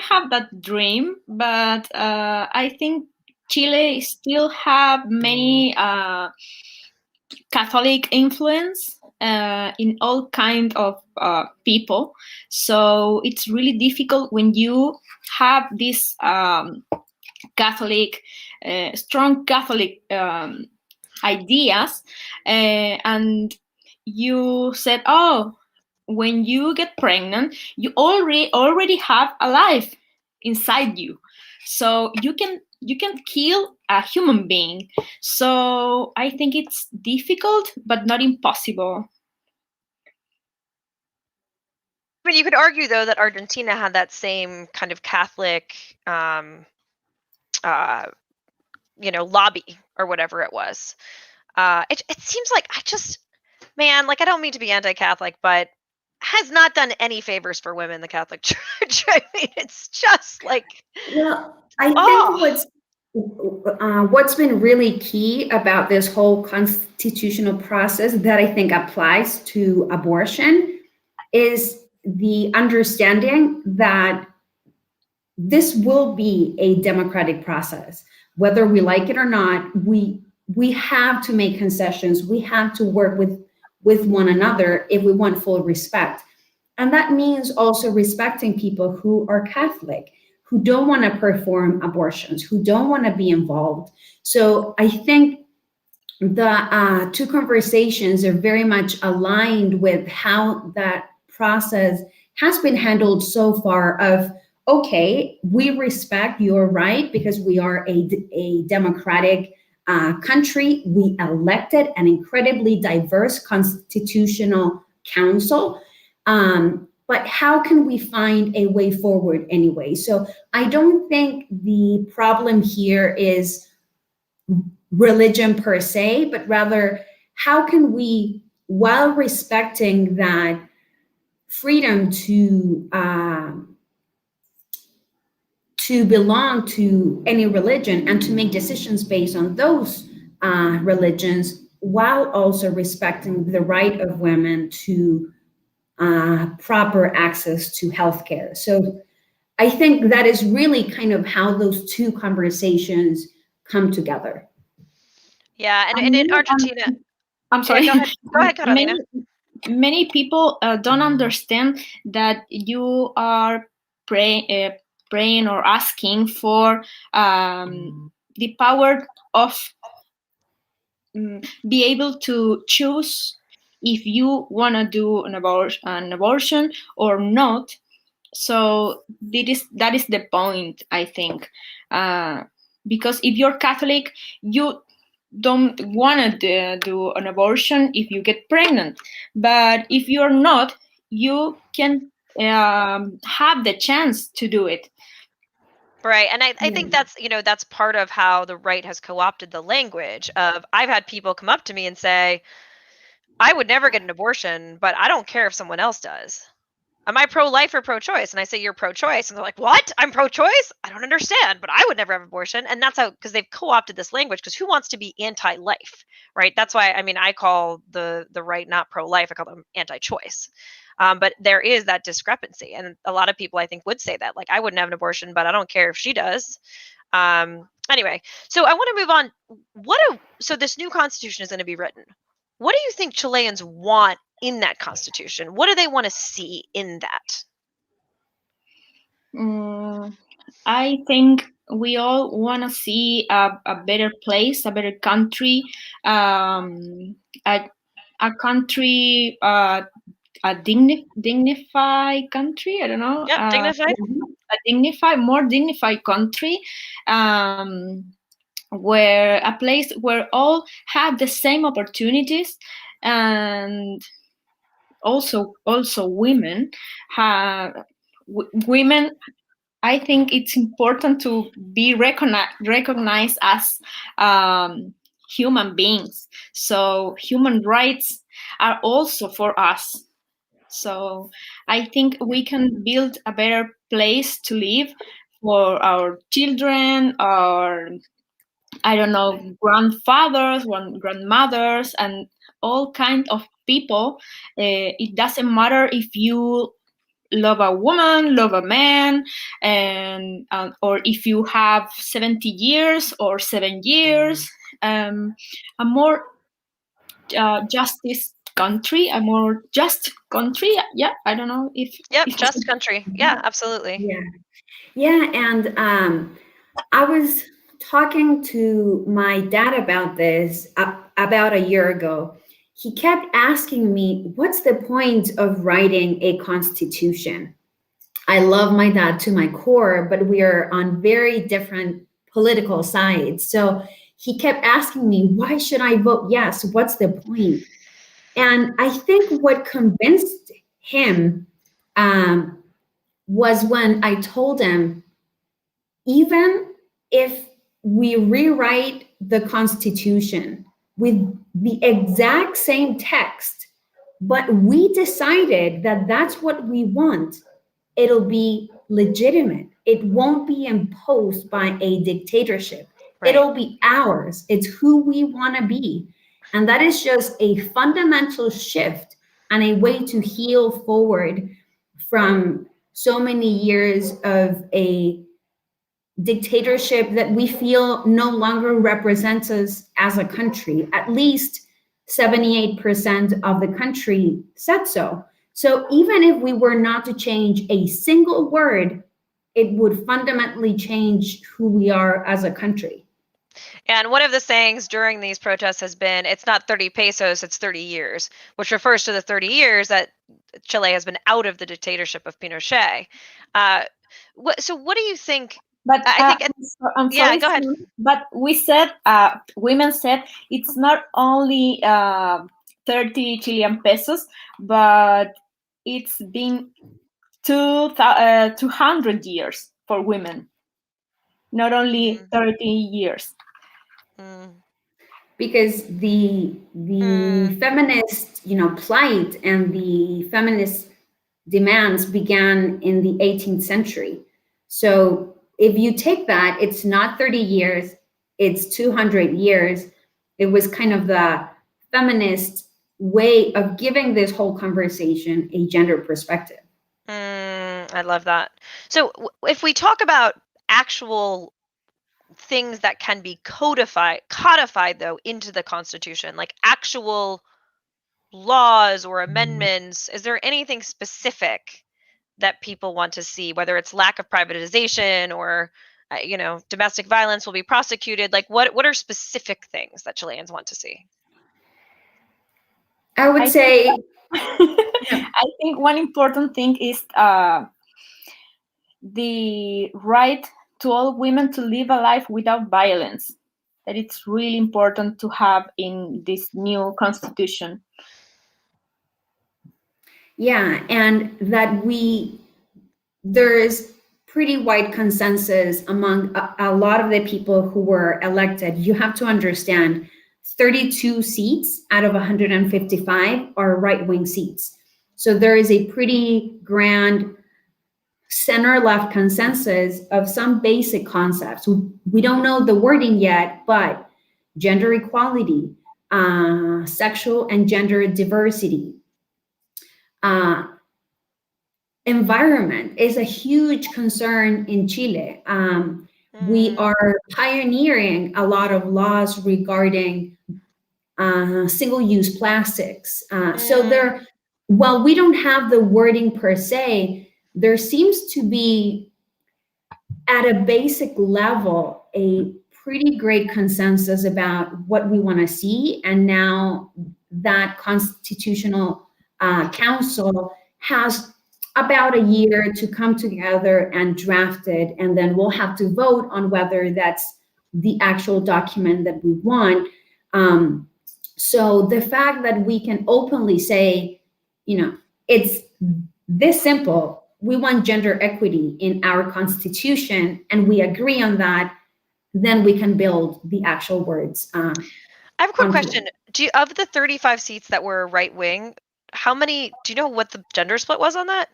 have that dream, but I think Chile still have many Catholic influence in all kind of people. So it's really difficult when you have this Catholic, strong Catholic ideas, and you said, oh, when you get pregnant, you already have a life inside you, so you can kill a human being. So I think it's difficult, but not impossible. But you could argue, though, that Argentina had that same kind of Catholic, lobby or whatever it was. It seems like I don't mean to be anti-Catholic, but has not done any favors for women in the Catholic Church. I mean, it's just like. Well, I think what's been really key about this whole constitutional process that I think applies to abortion is the understanding that this will be a democratic process. Whether we like it or not, we have to make concessions. We have to work with one another if we want full respect. And that means also respecting people who are Catholic, who don't want to perform abortions, who don't want to be involved. So I think the two conversations are very much aligned with how that process has been handled so far of, okay, we respect your right because we are a democratic country. We elected an incredibly diverse constitutional council. But how can we find a way forward anyway? So I don't think the problem here is religion per se, but rather how can we, while respecting that freedom to belong to any religion and to make decisions based on those religions, while also respecting the right of women to proper access to healthcare. So I think that is really kind of how those two conversations come together. Yeah, and in Argentina, I'm sorry. Yeah, go ahead, Carolina. Many people don't understand that you are praying or asking for the power of be able to choose if you want to do an abortion or not. So that is the point, I think, because if you're Catholic, you don't want to do an abortion if you get pregnant, but if you're not, you can have the chance to do it. Right. And I think that's, that's part of how the right has co-opted the language of, I've had people come up to me and say, I would never get an abortion, but I don't care if someone else does. Am I pro-life or pro-choice? And I say, you're pro-choice. And they're like, what? I'm pro-choice? I don't understand, but I would never have an abortion. And that's how, because they've co-opted this language, because who wants to be anti-life, right? That's why, I call the right not pro-life, I call them anti-choice. But there is that discrepancy. And a lot of people, I think, would say that, like, I wouldn't have an abortion, but I don't care if she does. Anyway, so I want to move on. So this new constitution is going to be written. What do you think Chileans want in that constitution? What do they want to see in that? I think we all want to see a better place, a better country, a country, a dignified country. I don't know. Yeah, dignified. More dignified country, where a place where all have the same opportunities, and also women women. I think it's important to be recognized as human beings. So human rights are also for us. So I think we can build a better place to live for our children, or I don't know, grandfathers, grandmothers, and all kinds of people. It doesn't matter if you love a woman, love a man, and or if you have 70 years or 7 years. A more justice country, a more just country. Yeah, I don't know if. Yep, just country. Yeah, absolutely. Yeah, and I was talking to my dad about this about a year ago. He kept asking me, what's the point of writing a constitution? I love my dad to my core, but we are on very different political sides. So he kept asking me, why should I vote yes? What's the point? And I think what convinced him was when I told him, even if we rewrite the Constitution with the exact same text, but we decided that that's what we want, it'll be legitimate. It won't be imposed by a dictatorship. Right. It'll be ours. It's who we want to be. And that is just a fundamental shift and a way to heal forward from so many years of a dictatorship that we feel no longer represents us as a country. At least 78% of the country said so. So even if we were not to change a single word, it would fundamentally change who we are as a country. And one of the sayings during these protests has been, it's not 30 pesos, it's 30 years, which refers to the 30 years that Chile has been out of the dictatorship of Pinochet. So what do you think? But I think, I'm yeah, sorry, go ahead. but we said, women said it's not only 30 Chilean pesos, but it's been 200 years for women, not only 30 years. Because the feminist, plight and the feminist demands began in the 18th century. So if you take that, it's not 30 years, it's 200 years. It was kind of the feminist way of giving this whole conversation a gender perspective. I love that. So if we talk about actual things that can be codified though into the Constitution, like actual laws or amendments, is there anything specific that people want to see, whether it's lack of privatization or domestic violence will be prosecuted? Like what are specific things that Chileans want to see? I would say I think one important thing is the right to all women to live a life without violence. That it's really important to have in this new constitution. Yeah, and that there is pretty wide consensus among a lot of the people who were elected. You have to understand 32 seats out of 155 are right-wing seats. So there is a pretty grand center-left consensus of some basic concepts. We don't know the wording yet, but gender equality, sexual and gender diversity, environment is a huge concern in Chile. We are pioneering a lot of laws regarding single-use plastics. So while we don't have the wording per se, there seems to be, at a basic level, a pretty great consensus about what we want to see. And now that Constitutional Council has about a year to come together and draft it, and then we'll have to vote on whether that's the actual document that we want. So the fact that we can openly say, it's this simple, we want gender equity in our constitution, and we agree on that, then we can build the actual words. I have a quick question. Of the 35 seats that were right wing, how many, do you know what the gender split was on that?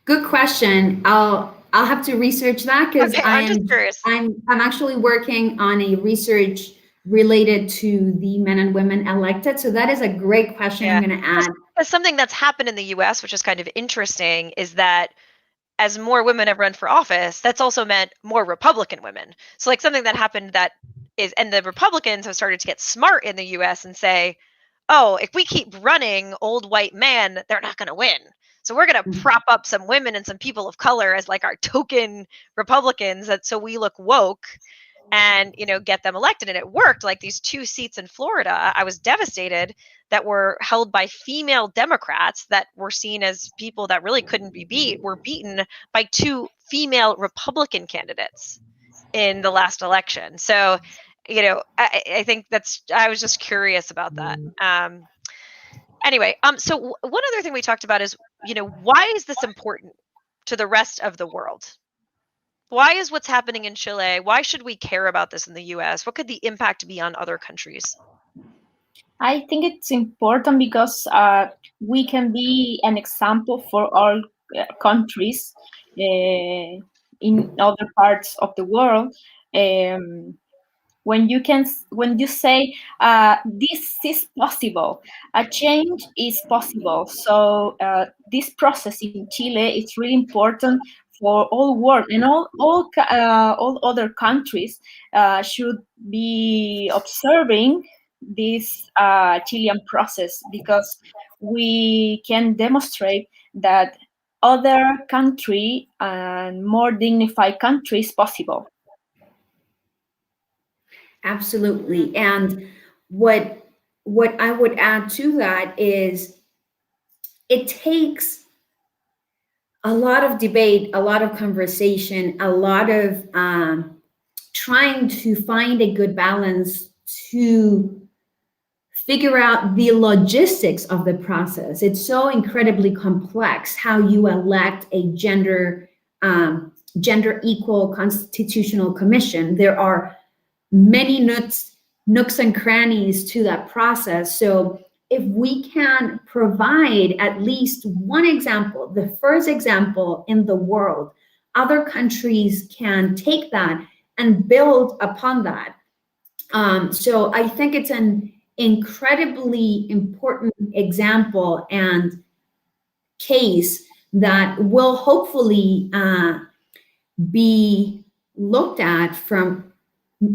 Good question. I'll have to research that, because I'm just curious. I'm actually working on a research related to the men and women elected. So that is a great question. I'm going to add. Something that's happened in the US, which is kind of interesting, is that as more women have run for office, that's also meant more Republican women. So like something that happened and the Republicans have started to get smart in the US and say, oh, if we keep running old white men, they're not going to win. So we're going to prop up some women and some people of color as like our token Republicans, so we look woke and get them elected. And it worked. Like these 2 seats in Florida, I was devastated, that were held by female Democrats that were seen as people that really couldn't be beat, were beaten by 2 female Republican candidates in the last election. So I think I was just curious about that. Anyway, so one other thing we talked about is, why is this important to the rest of the world? Why is what's happening in Chile? Why should we care about this in the US? What could the impact be on other countries? I think it's important because we can be an example for all countries in other parts of the world. When you say this is possible, a change is possible. So this process in Chile is really important for all world, and all other countries should be observing this Chilean process, because we can demonstrate that other country and more dignified country is possible. Absolutely. And what I would add to that is it takes a lot of debate, a lot of conversation, a lot of trying to find a good balance to figure out the logistics of the process. It's so incredibly complex how you elect a gender equal constitutional commission. There are many nooks and crannies to that process. So if we can provide at least one example, the first example in the world, other countries can take that and build upon that. So I think it's an incredibly important example and case that will hopefully be looked at from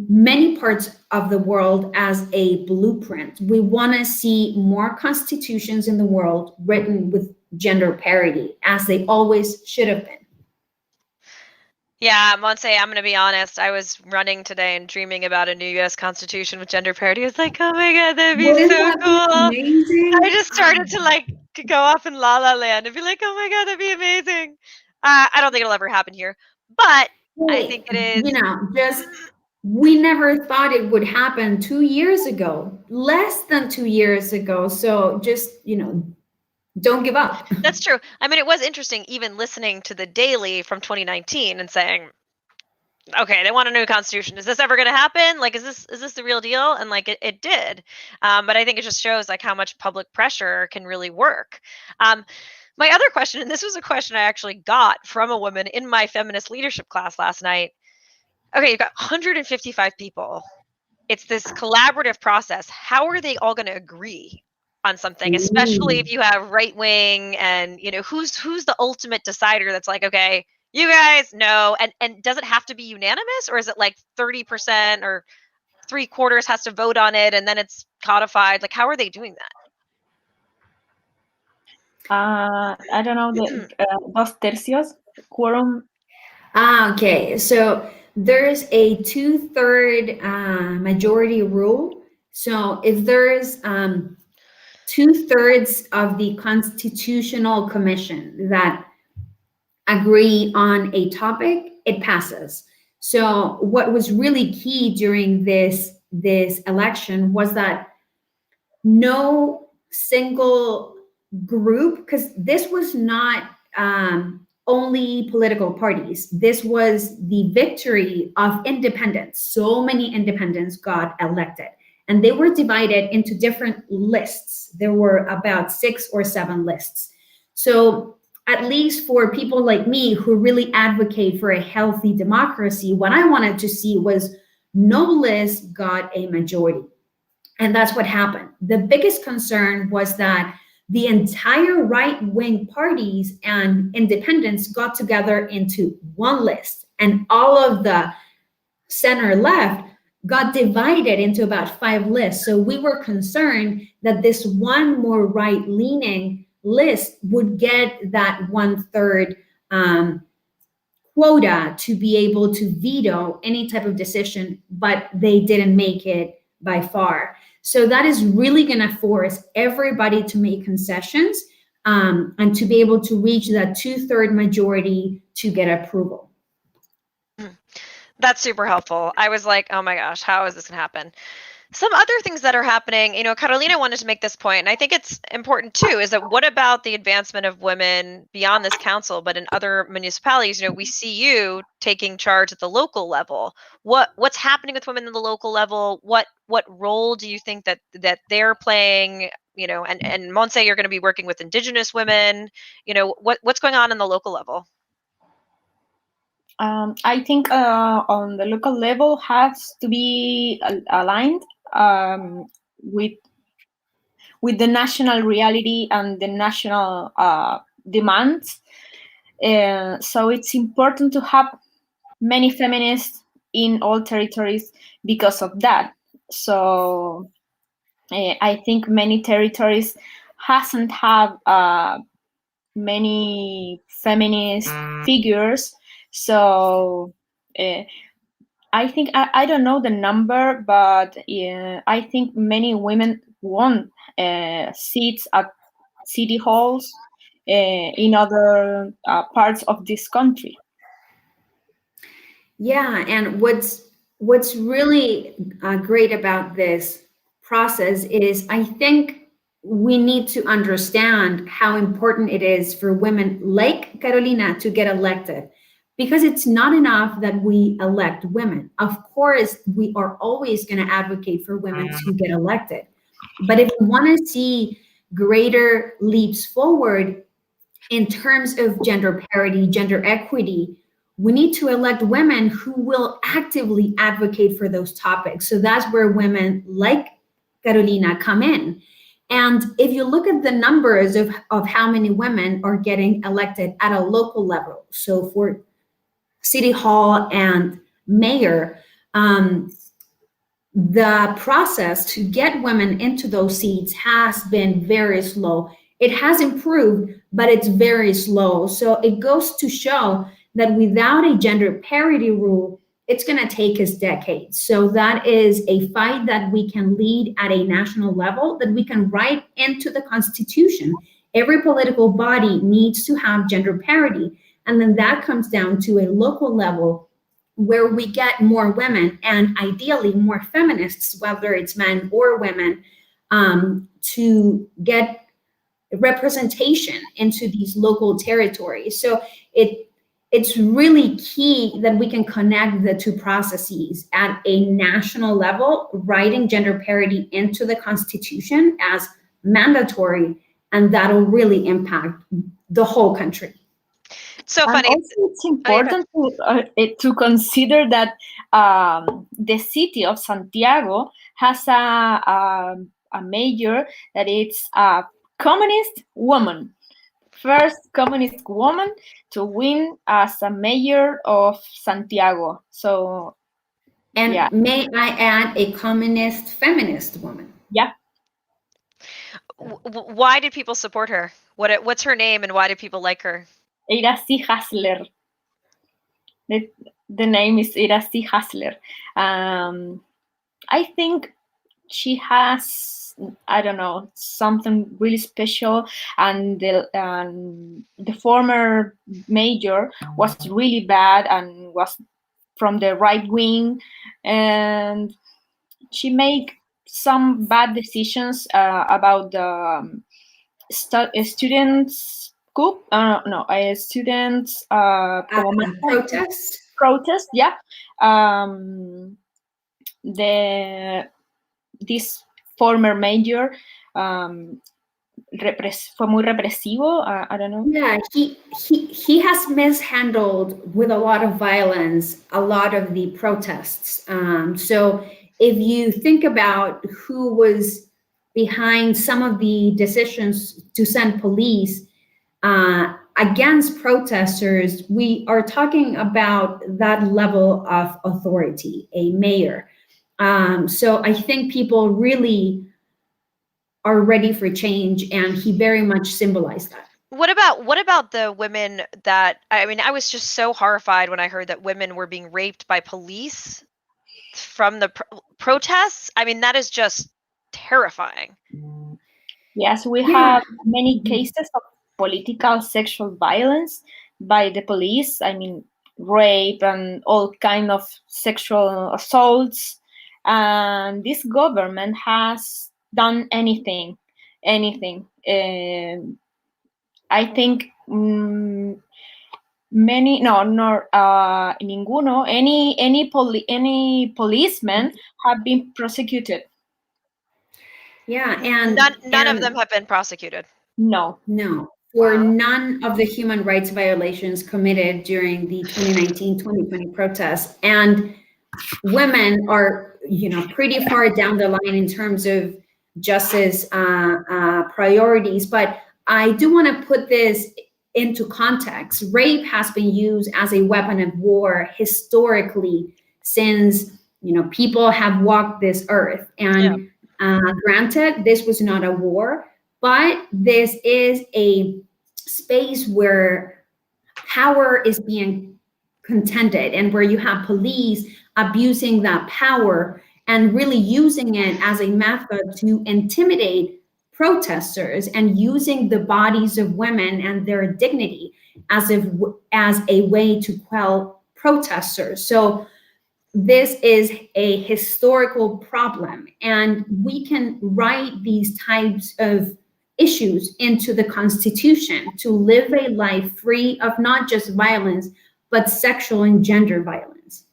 many parts of the world as a blueprint. We want to see more constitutions in the world written with gender parity, as they always should have been. Yeah, Monse, I'm going to be honest. I was running today and dreaming about a new U.S. Constitution with gender parity. I was like, oh my God, that'd be Wouldn't so that be cool. amazing? I just started to go off in La La Land and be like, oh my God, that'd be amazing. I don't think it'll ever happen here, but I think it is. Just we never thought it would happen 2 years ago, less than 2 years ago. So just, don't give up. That's true. I mean, it was interesting even listening to the Daily from 2019 and saying, okay, they want a new constitution. Is this ever going to happen? Like, is this the real deal? And like, it did. But I think it just shows like how much public pressure can really work. My other question, and this was a question I actually got from a woman in my feminist leadership class last night. Okay, you've got 155 people. It's this collaborative process. How are they all going to agree on something, especially if you have right wing and who's the ultimate decider that's like, okay, you guys know, and does it have to be unanimous, or is it like 30% or 3/4 has to vote on it and then it's codified? Like, how are they doing that? I don't know, the dos tercios quorum. Okay, so there's a 2/3 majority rule. So if there's 2/3 of the Constitutional Commission that agree on a topic, it passes. So what was really key during this election was that no single group, because this was not only political parties. This was the victory of independents. So many independents got elected, and they were divided into different lists. There were about 6 or 7 lists. So at least for people like me who really advocate for a healthy democracy, what I wanted to see was no list got a majority. And that's what happened. The biggest concern was that the entire right-wing parties and independents got together into one list, and all of the center left got divided into about 5 lists. So we were concerned that this one more right-leaning list would get that 1/3 quota to be able to veto any type of decision, but they didn't make it by far. So that is really going to force everybody to make concessions and to be able to reach that 2/3 majority to get approval. That's super helpful. I was like, oh my gosh, how is this going to happen? Some other things that are happening, Carolina wanted to make this point, and I think it's important too, is that what about the advancement of women beyond this council, but in other municipalities? We see you taking charge at the local level. What's happening with women in the local level? What role do you think that they're playing? And Monse, you're going to be working with Indigenous women. What's going on in the local level? I think on the local level has to be aligned with the national reality and the national demands. So it's important to have many feminists in all territories because of that. So I think many territories hasn't have many feminist figures. So I think I don't know the number, but I think many women won seats at city halls in other parts of this country. Yeah, and what's really great about this process is I think we need to understand how important it is for women like Carolina to get elected, because it's not enough that we elect women. Of course, we are always going to advocate for women to get elected, but if we want to see greater leaps forward in terms of gender parity, gender equity, we need to elect women who will actively advocate for those topics. So that's where women like Carolina come in. And if you look at the numbers of how many women are getting elected at a local level, so for city hall and mayor, the process to get women into those seats has been very slow. It has improved, but it's very slow. So it goes to show that without a gender parity rule, it's going to take us decades. So that is a fight that we can lead at a national level, that we can write into the Constitution. Every political body needs to have gender parity. And then that comes down to a local level where we get more women and ideally more feminists, whether it's men or women, to get representation into these local territories. So it's really key that we can connect the two processes at a national level, writing gender parity into the Constitution as mandatory, and that'll really impact the whole country. So And funny. also it's important to consider that the city of Santiago has a mayor that it's a communist woman. First communist woman to win as a mayor of Santiago. So, And yeah. may I add, a communist feminist woman. Yeah. Why did people support her? What's her name and why do people like her? Iracy Hasler. The name is Iracy Hasler. I think she has, I don't know, something really special. And the former mayor was really bad and was from the right wing, and she made some bad decisions about the students coup. Students protest. Yeah. This former mayor fue muy represivo. I don't know. Yeah, he has mishandled with a lot of violence a lot of the protests. So if you think about who was behind some of the decisions to send police against protesters, we are talking about that level of authority, a mayor. So I think people really are ready for change, and he very much symbolized that. What about the women that, I mean, I was just so horrified when I heard that women were being raped by police from the protests. I mean, that is just terrifying. Yes, we have many cases of political sexual violence by the police. I mean, rape and all kind of sexual assaults. And this government has done anything. I think any policemen have been prosecuted. Yeah, and none of them have been prosecuted. No. For none of the human rights violations committed during the 2019-2020 protests. And women are, pretty far down the line in terms of justice priorities. But I do want to put this into context. Rape has been used as a weapon of war historically since, people have walked this earth. And granted, this was not a war, but this is a space where power is being contended and where you have police abusing that power and really using it as a method to intimidate protesters and using the bodies of women and their dignity as a way to quell protesters. So this is a historical problem, and we can write these types of issues into the Constitution to live a life free of not just violence, but sexual and gender violence.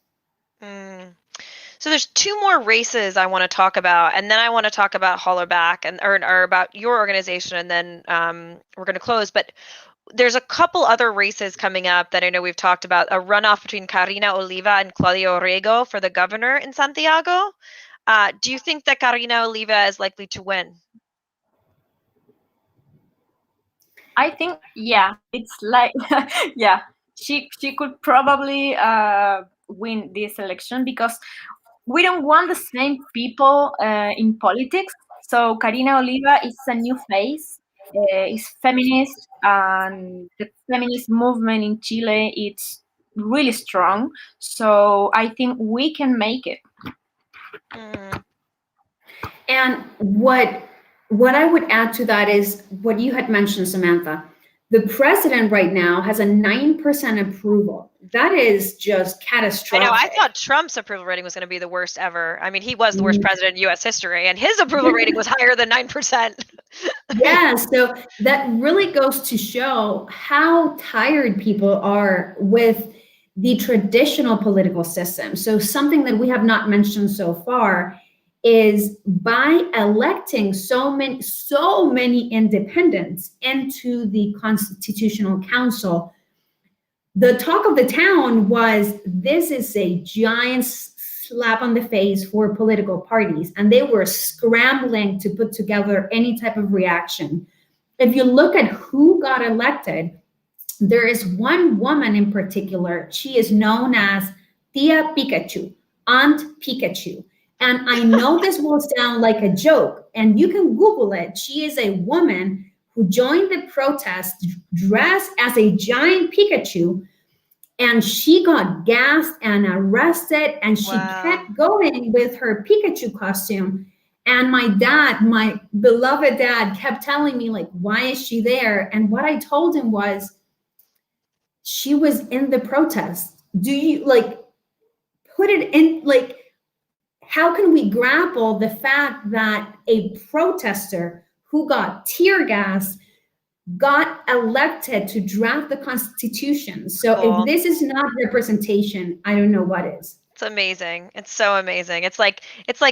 So there's two more races I want to talk about, and then I want to talk about Hollerback or about your organization, and then we're going to close. But there's a couple other races coming up that I know we've talked about. A runoff between Karina Oliva and Claudio Rego for the governor in Santiago. Do you think that Karina Oliva is likely to win? I think, yeah, it's like, yeah, she could probably win this election because we don't want the same people in politics. So Karina Oliva is a new face, is feminist, and the feminist movement in Chile is really strong. So I think we can make it. And what I would add to that is what you had mentioned, Samantha. The president right now has a 9% approval. That is just catastrophic. I know. I thought Trump's approval rating was going to be the worst ever. I mean, he was the worst president in U.S. history, and his approval rating was higher than 9%. Yeah, so that really goes to show how tired people are with the traditional political system. So something that we have not mentioned so far is by electing so many independents into the Constitutional Council, the talk of the town was this is a giant slap on the face for political parties, and they were scrambling to put together any type of reaction. If you look at who got elected, there is one woman in particular. She is known as Tia Pikachu, Aunt Pikachu. And I know this will sound like a joke, and you can Google it. She is a woman who joined the protest dressed as a giant Pikachu, and she got gassed and arrested, and she kept going with her Pikachu costume. And my dad, my beloved dad, kept telling me, like, why is she there? And what I told him was, she was in the protest. Do you, like, put it in, like, how can we grapple the fact that a protester who got tear gas got elected to draft the Constitution? So if this is not representation, I don't know what is. It's amazing. It's so amazing. It's like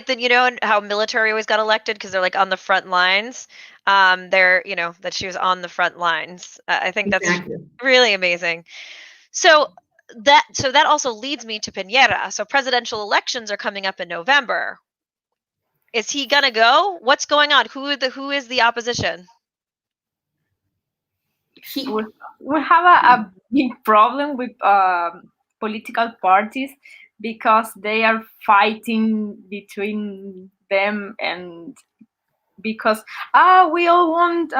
the, you know, how military always got elected because they're like on the front lines. They're, you know, that she was on the front lines. I think that's really amazing. So that also leads me to Piñera. So presidential elections are coming up in November. Is he gonna go? What's going on? Who is the opposition? We have a big problem with political parties because they are fighting between them, and because we all want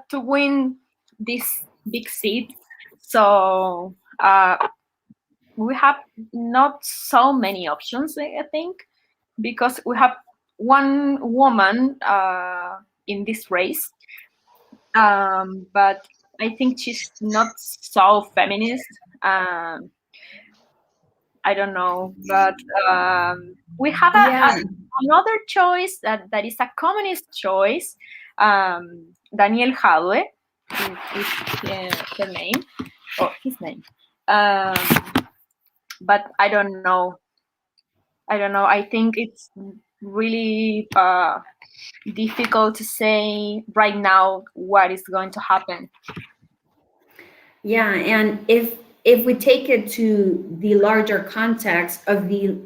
to win this big seat. So we have not so many options, I think, because we have one woman in this race, but I think she's not so feminist. I don't know, but we have another choice that is a communist choice. Daniel Jadue is her name, or his name. But I don't know. I think it's really difficult to say right now what is going to happen. Yeah, and if we take it to the larger context of the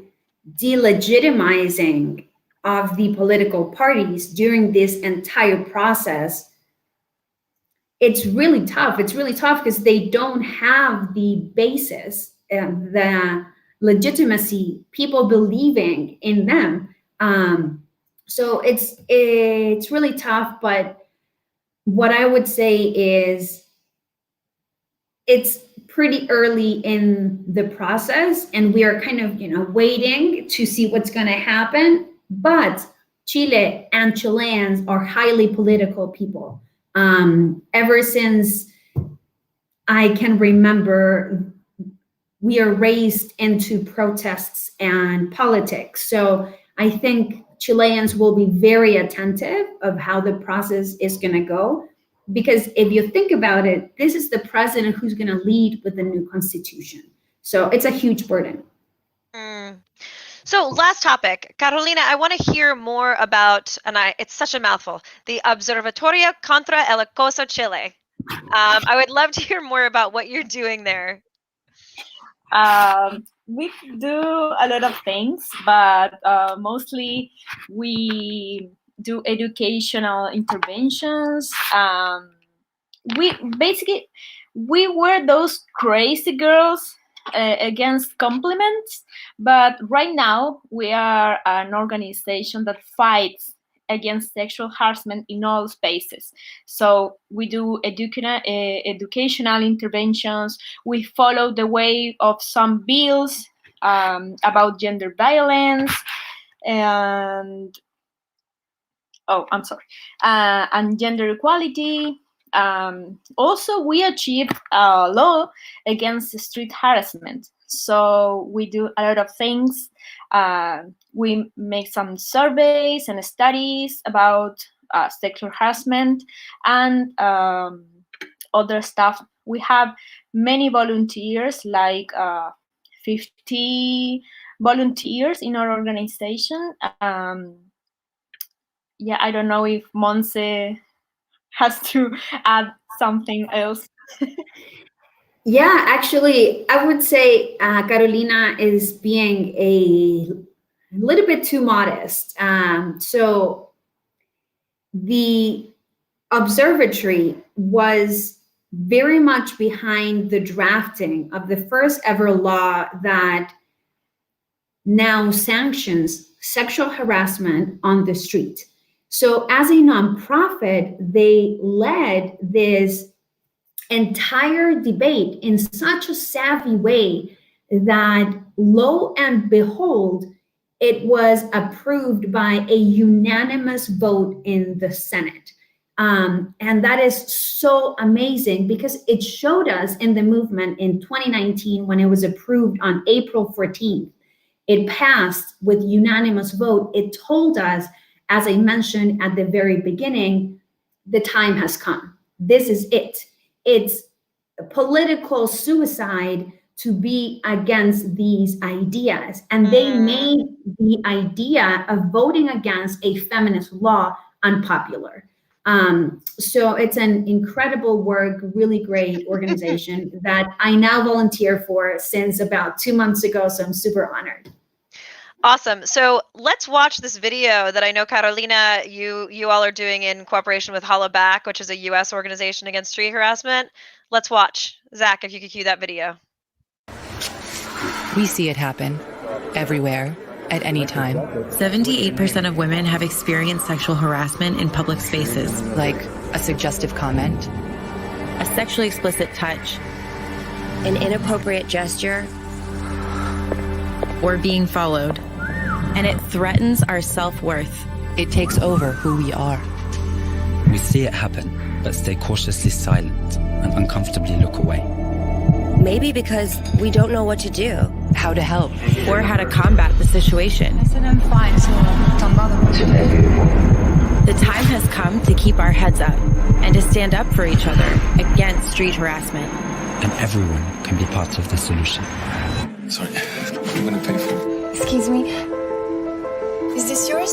delegitimizing of the political parties during this entire process, it's really tough. It's really tough because they don't have the basis, the legitimacy, people believing in them. So it's really tough, but what I would say is it's pretty early in the process, and we are kind of, waiting to see what's going to happen. But Chile and Chileans are highly political people. Ever since I can remember, we are raised into protests and politics. So I think Chileans will be very attentive of how the process is going to go. Because if you think about it, this is the president who's going to lead with the new constitution. So it's a huge burden. So last topic, Carolina, I want to hear more about, it's such a mouthful, the Observatorio contra el Acoso Chile. I would love to hear more about what you're doing there. We do a lot of things, but mostly we do educational interventions. We were those crazy girls against compliments, but right now we are an organization that fights against sexual harassment in all spaces. So we do educational interventions. We follow the way of some bills about gender violence and and gender equality. Also, we achieved a law against street harassment. So we do a lot of things. We make some surveys and studies about sexual harassment and other stuff. We have many volunteers, like 50 volunteers in our organization. I don't know if Monse has to add something else. Yeah, actually, I would say Carolina is being a little bit too modest. So the observatory was very much behind the drafting of the first ever law that now sanctions sexual harassment on the street. So as a nonprofit, they led this entire debate in such a savvy way that, lo and behold, it was approved by a unanimous vote in the Senate. And that is so amazing because it showed us in the movement in 2019 when it was approved on April 14th. It passed with unanimous vote. It told us, as I mentioned at the very beginning, the time has come. This is it. It's political suicide to be against these ideas. And they made the idea of voting against a feminist law unpopular. So it's an incredible work, really great organization that I now volunteer for since about 2 months ago. So I'm super honored. Awesome. So let's watch this video that I know, Carolina, you all are doing in cooperation with Holla Back, which is a U.S. organization against street harassment. Let's watch. Zach, if you could cue that video. We see it happen everywhere, at any time. 78% of women have experienced sexual harassment in public spaces. Like a suggestive comment, a sexually explicit touch, an inappropriate gesture, or being followed. And it threatens our self-worth. It takes over who we are. We see it happen, but stay cautiously silent and uncomfortably look away. Maybe because we don't know what to do, how to help, or how to combat the situation. I said I'm fine, so don't bother me. The time has come to keep our heads up and to stand up for each other against street harassment. And everyone can be part of the solution. Sorry, I'm gonna pay for it. Excuse me. Is this yours?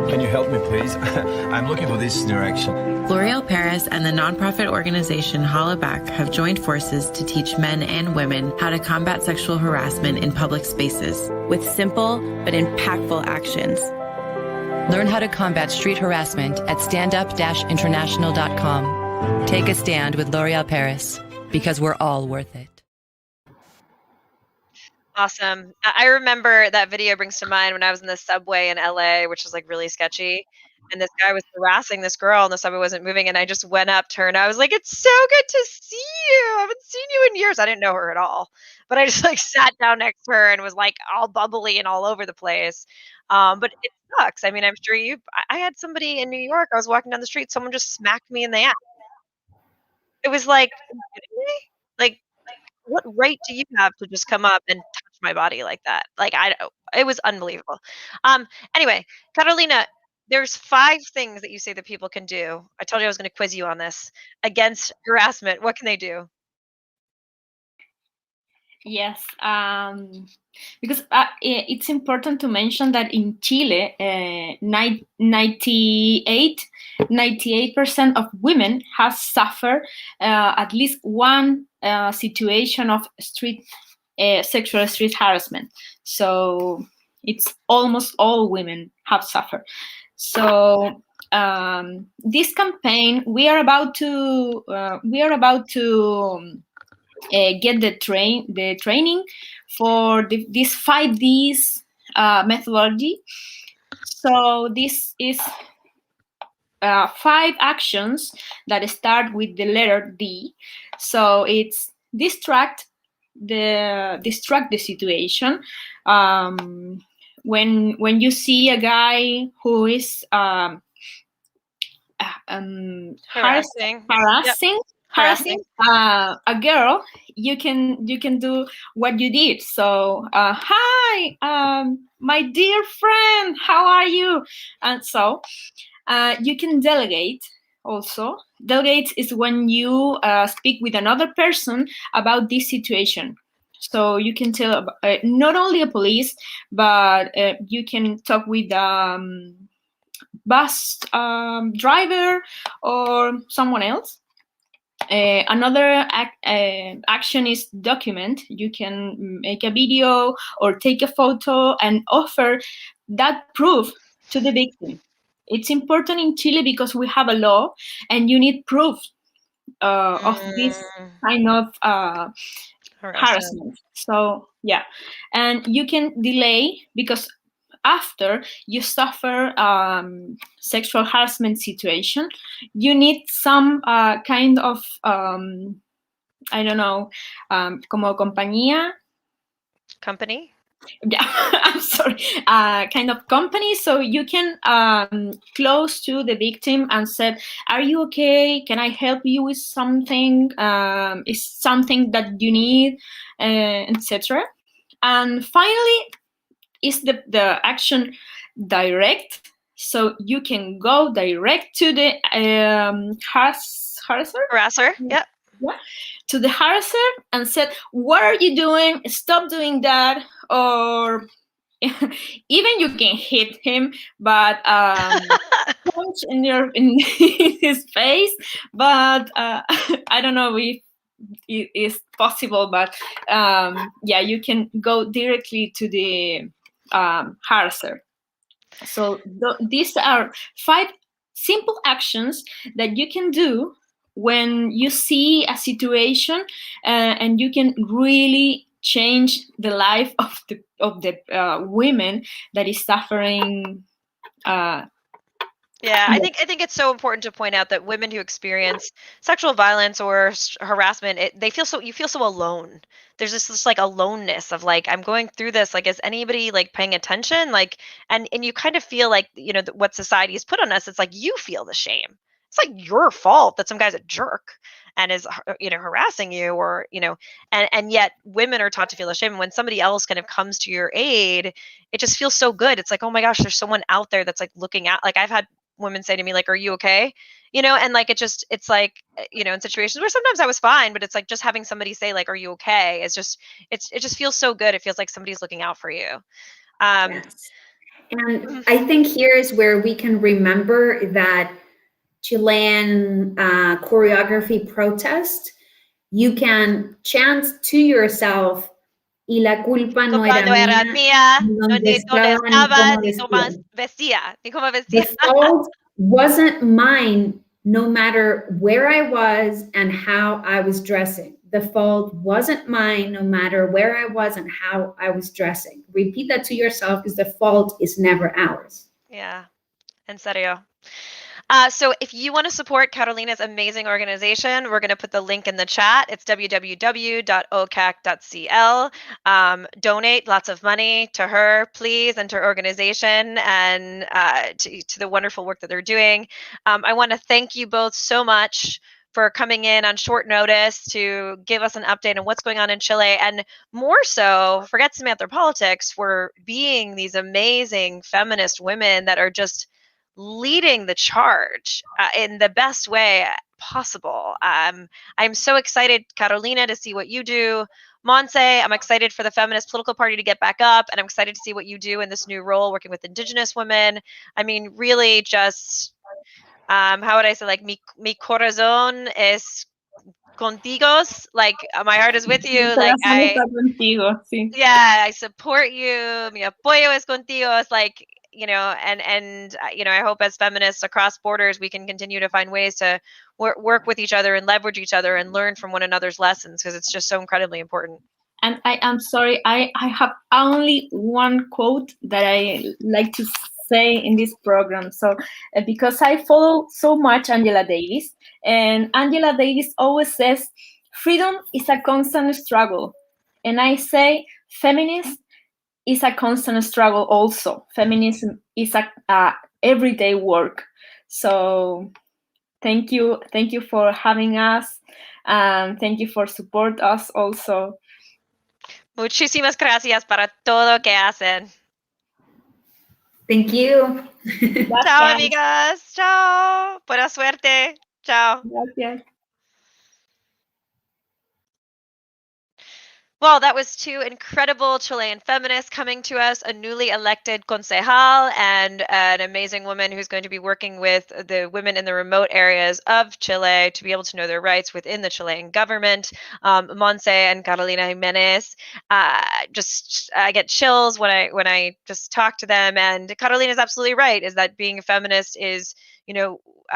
Can you help me, please? I'm looking for this direction. L'Oreal Paris and the nonprofit organization Holla Back have joined forces to teach men and women how to combat sexual harassment in public spaces with simple but impactful actions. Learn how to combat street harassment at standup-international.com. Take a stand with L'Oreal Paris, because we're all worth it. Awesome. I remember that video brings to mind when I was in the subway in LA, which was like really sketchy. and this guy was harassing this girl, and the subway wasn't moving, and I just went up to her, and I was like, "It's so good to see you. I haven't seen you in years." I didn't know her at all, but I just like sat down next to her and was like all bubbly and all over the place. But it sucks. I mean, I'm sure I had somebody in New York. I was walking down the street, someone just smacked me in the ass. It was like, "Are you kidding me? Like, what right do you have to just come up and touch my body like that?" Like, it was unbelievable. Anyway, Carolina, there's 5 things that you say that people can do. I told you I was gonna quiz you on this. Against harassment, what can they do? Yes, because it's important to mention that in Chile, 98% of women have suffered at least one situation of sexual street harassment. So it's almost all women have suffered. So this campaign, we are about to get the training for this 5Ds methodology. So this is 5 actions that start with the letter D. So it's distract the situation. When you see a guy who is harassing a girl, you can do what you did. So hi, my dear friend, how are you? And so you can delegate also. Delegate is when you speak with another person about this situation. So you can tell not only a police, but you can talk with bus driver or someone else. Another action is document. You can make a video or take a photo and offer that proof to the victim. It's important in Chile because we have a law and you need proof of this kind of harassment. So yeah, and you can delay because after you suffer sexual harassment situation, you need some kind of I don't know, como compañía. Company? Yeah, I'm sorry. Kind of company, so you can close to the victim and said, "Are you okay? Can I help you with something? Is something that you need, etc." And finally, is the action direct, so you can go direct to the harasser. Yeah, to the harasser and said, "What are you doing? Stop doing that." Or even you can hit him, but punch in his face. But I don't know if it is possible, but yeah, you can go directly to the harasser. So these are 5 simple actions that you can do when you see a situation, and you can really change the life of the women that is suffering. Yeah, I think it's so important to point out that women who experience sexual violence or harassment, you feel so alone. There's this like aloneness of like, I'm going through this. Like, is anybody like paying attention? Like, and you kind of feel like, what society has put on us. It's like you feel the shame. It's like your fault that some guy's a jerk and is harassing you, or and yet women are taught to feel ashamed. And when somebody else kind of comes to your aid, it just feels so good. It's like, oh my gosh, there's someone out there that's like looking out. Like, I've had women say to me, like, "Are you okay?" And like it's like, in situations where sometimes I was fine, but it's like just having somebody say like, "Are you okay?" is just it just feels so good. It feels like somebody's looking out for you. Yes. And I think here is where we can remember that Chilean choreography protest. You can chant to yourself, "Y la culpa no era mía, donde estaba ni cómo vestía." The fault wasn't mine, no matter where I was and how I was dressing. The fault wasn't mine, no matter where I was and how I was dressing. Repeat that to yourself, because the fault is never ours. Yeah. En serio. So if you want to support Carolina's amazing organization, we're going to put the link in the chat. It's www.ocac.cl. Donate lots of money to her, please, and to her organization, and to the wonderful work that they're doing. I want to thank you both so much for coming in on short notice to give us an update on what's going on in Chile, and more so, forget Samantha Politics, for being these amazing feminist women that are just leading the charge in the best way possible. I'm so excited, Carolina, to see what you do. Monse, I'm excited for the Feminist Political Party to get back up, and I'm excited to see what you do in this new role working with Indigenous women. I mean, really just, how would I say, like, mi corazón es contigos, like my heart is with you, Mi like corazón está contigo, sí. yeah, I support you. Mi apoyo es contigo. It's like, and I hope as feminists across borders, we can continue to find ways to work with each other and leverage each other and learn from one another's lessons, because it's just so incredibly important. And I am sorry, I have only one quote that I like to say in this program. So because I follow so much Angela Davis, and Angela Davis always says, freedom is a constant struggle. And I say, feminist is a constant struggle also. Feminism is a everyday work. So thank you for having us. Thank you for support us also. Muchísimas gracias para todo que hacen. Thank you. Chao, amigas. Chao. Buena suerte. Chao. Gracias. Well, that was two incredible Chilean feminists coming to us, a newly elected concejal and an amazing woman who's going to be working with the women in the remote areas of Chile to be able to know their rights within the Chilean government. Monse and Carolina Jimenez. I get chills when I just talk to them. And Carolina is absolutely right, is that being a feminist is,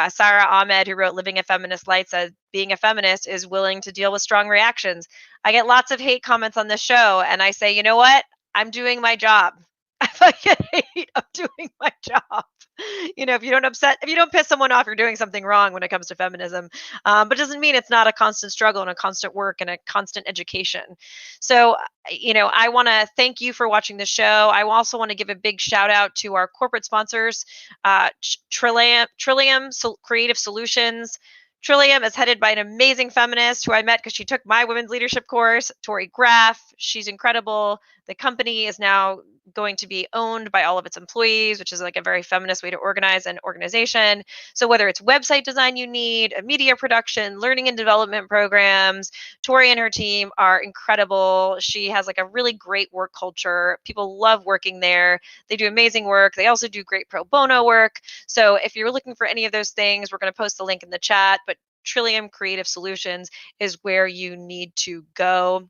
Sarah Ahmed, who wrote Living a Feminist Light, said being a feminist is willing to deal with strong reactions. I get lots of hate comments on this show, and I say, you know what? I'm doing my job. If I get hate, I'm doing my job. If you don't piss someone off, you're doing something wrong when it comes to feminism. But it doesn't mean it's not a constant struggle and a constant work and a constant education. So, I want to thank you for watching the show. I also want to give a big shout out to our corporate sponsors, Trillium Creative Solutions. Trillium is headed by an amazing feminist who I met because she took my women's leadership course, Tori Graff. She's incredible. The company is now going to be owned by all of its employees, which is like a very feminist way to organize an organization. So whether it's website design you need, a media production, learning and development programs, Tori and her team are incredible. She has like a really great work culture. People love working there. They do amazing work. They also do great pro bono work. So if you're looking for any of those things, we're going to post the link in the chat, but Trillium Creative Solutions is where you need to go.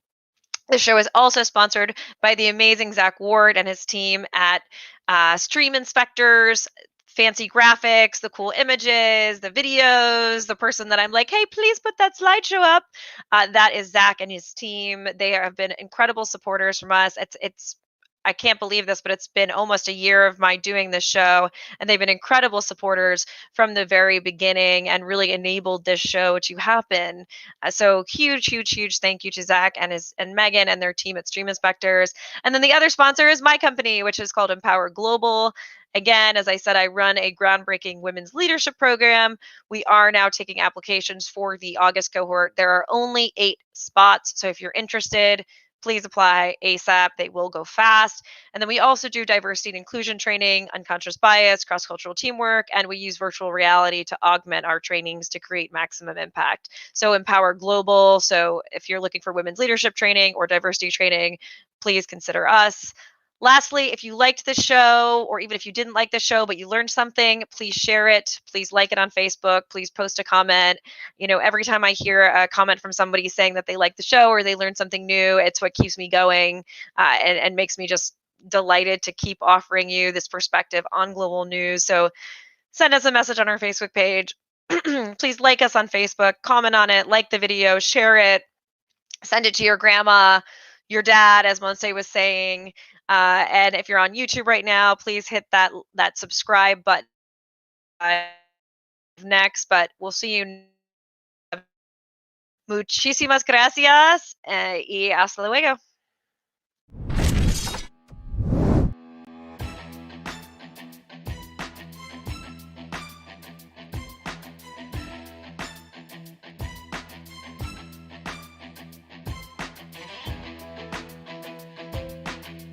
The show is also sponsored by the amazing Zach Ward and his team at Stream Inspectors, fancy graphics, the cool images, the videos, the person that I'm like, hey, please put that slideshow up. That is Zach and his team. They have been incredible supporters from us. I can't believe this, but it's been almost a year of my doing this show, and they've been incredible supporters from the very beginning and really enabled this show to happen. So huge thank you to Zach and Megan and their team at Stream Inspectors. And then the other sponsor is my company, which is called Empower Global. Again, as I said, I run a groundbreaking women's leadership program. We are now taking applications for the August cohort. There are only 8 spots, so if you're interested, please apply ASAP. They will go fast. And then we also do diversity and inclusion training, unconscious bias, cross-cultural teamwork, and we use virtual reality to augment our trainings to create maximum impact. So Empower Global. So if you're looking for women's leadership training or diversity training, please consider us. Lastly, if you liked the show, or even if you didn't like the show, but you learned something, please share it. Please like it on Facebook. Please post a comment. Every time I hear a comment from somebody saying that they like the show or they learned something new, it's what keeps me going and makes me just delighted to keep offering you this perspective on global news. So send us a message on our Facebook page. Please like us on Facebook, comment on it, like the video, share it, send it to your grandma, your dad, as Monse was saying. And if you're on YouTube right now, please hit that subscribe button next, but we'll see you. Muchísimas gracias y hasta luego.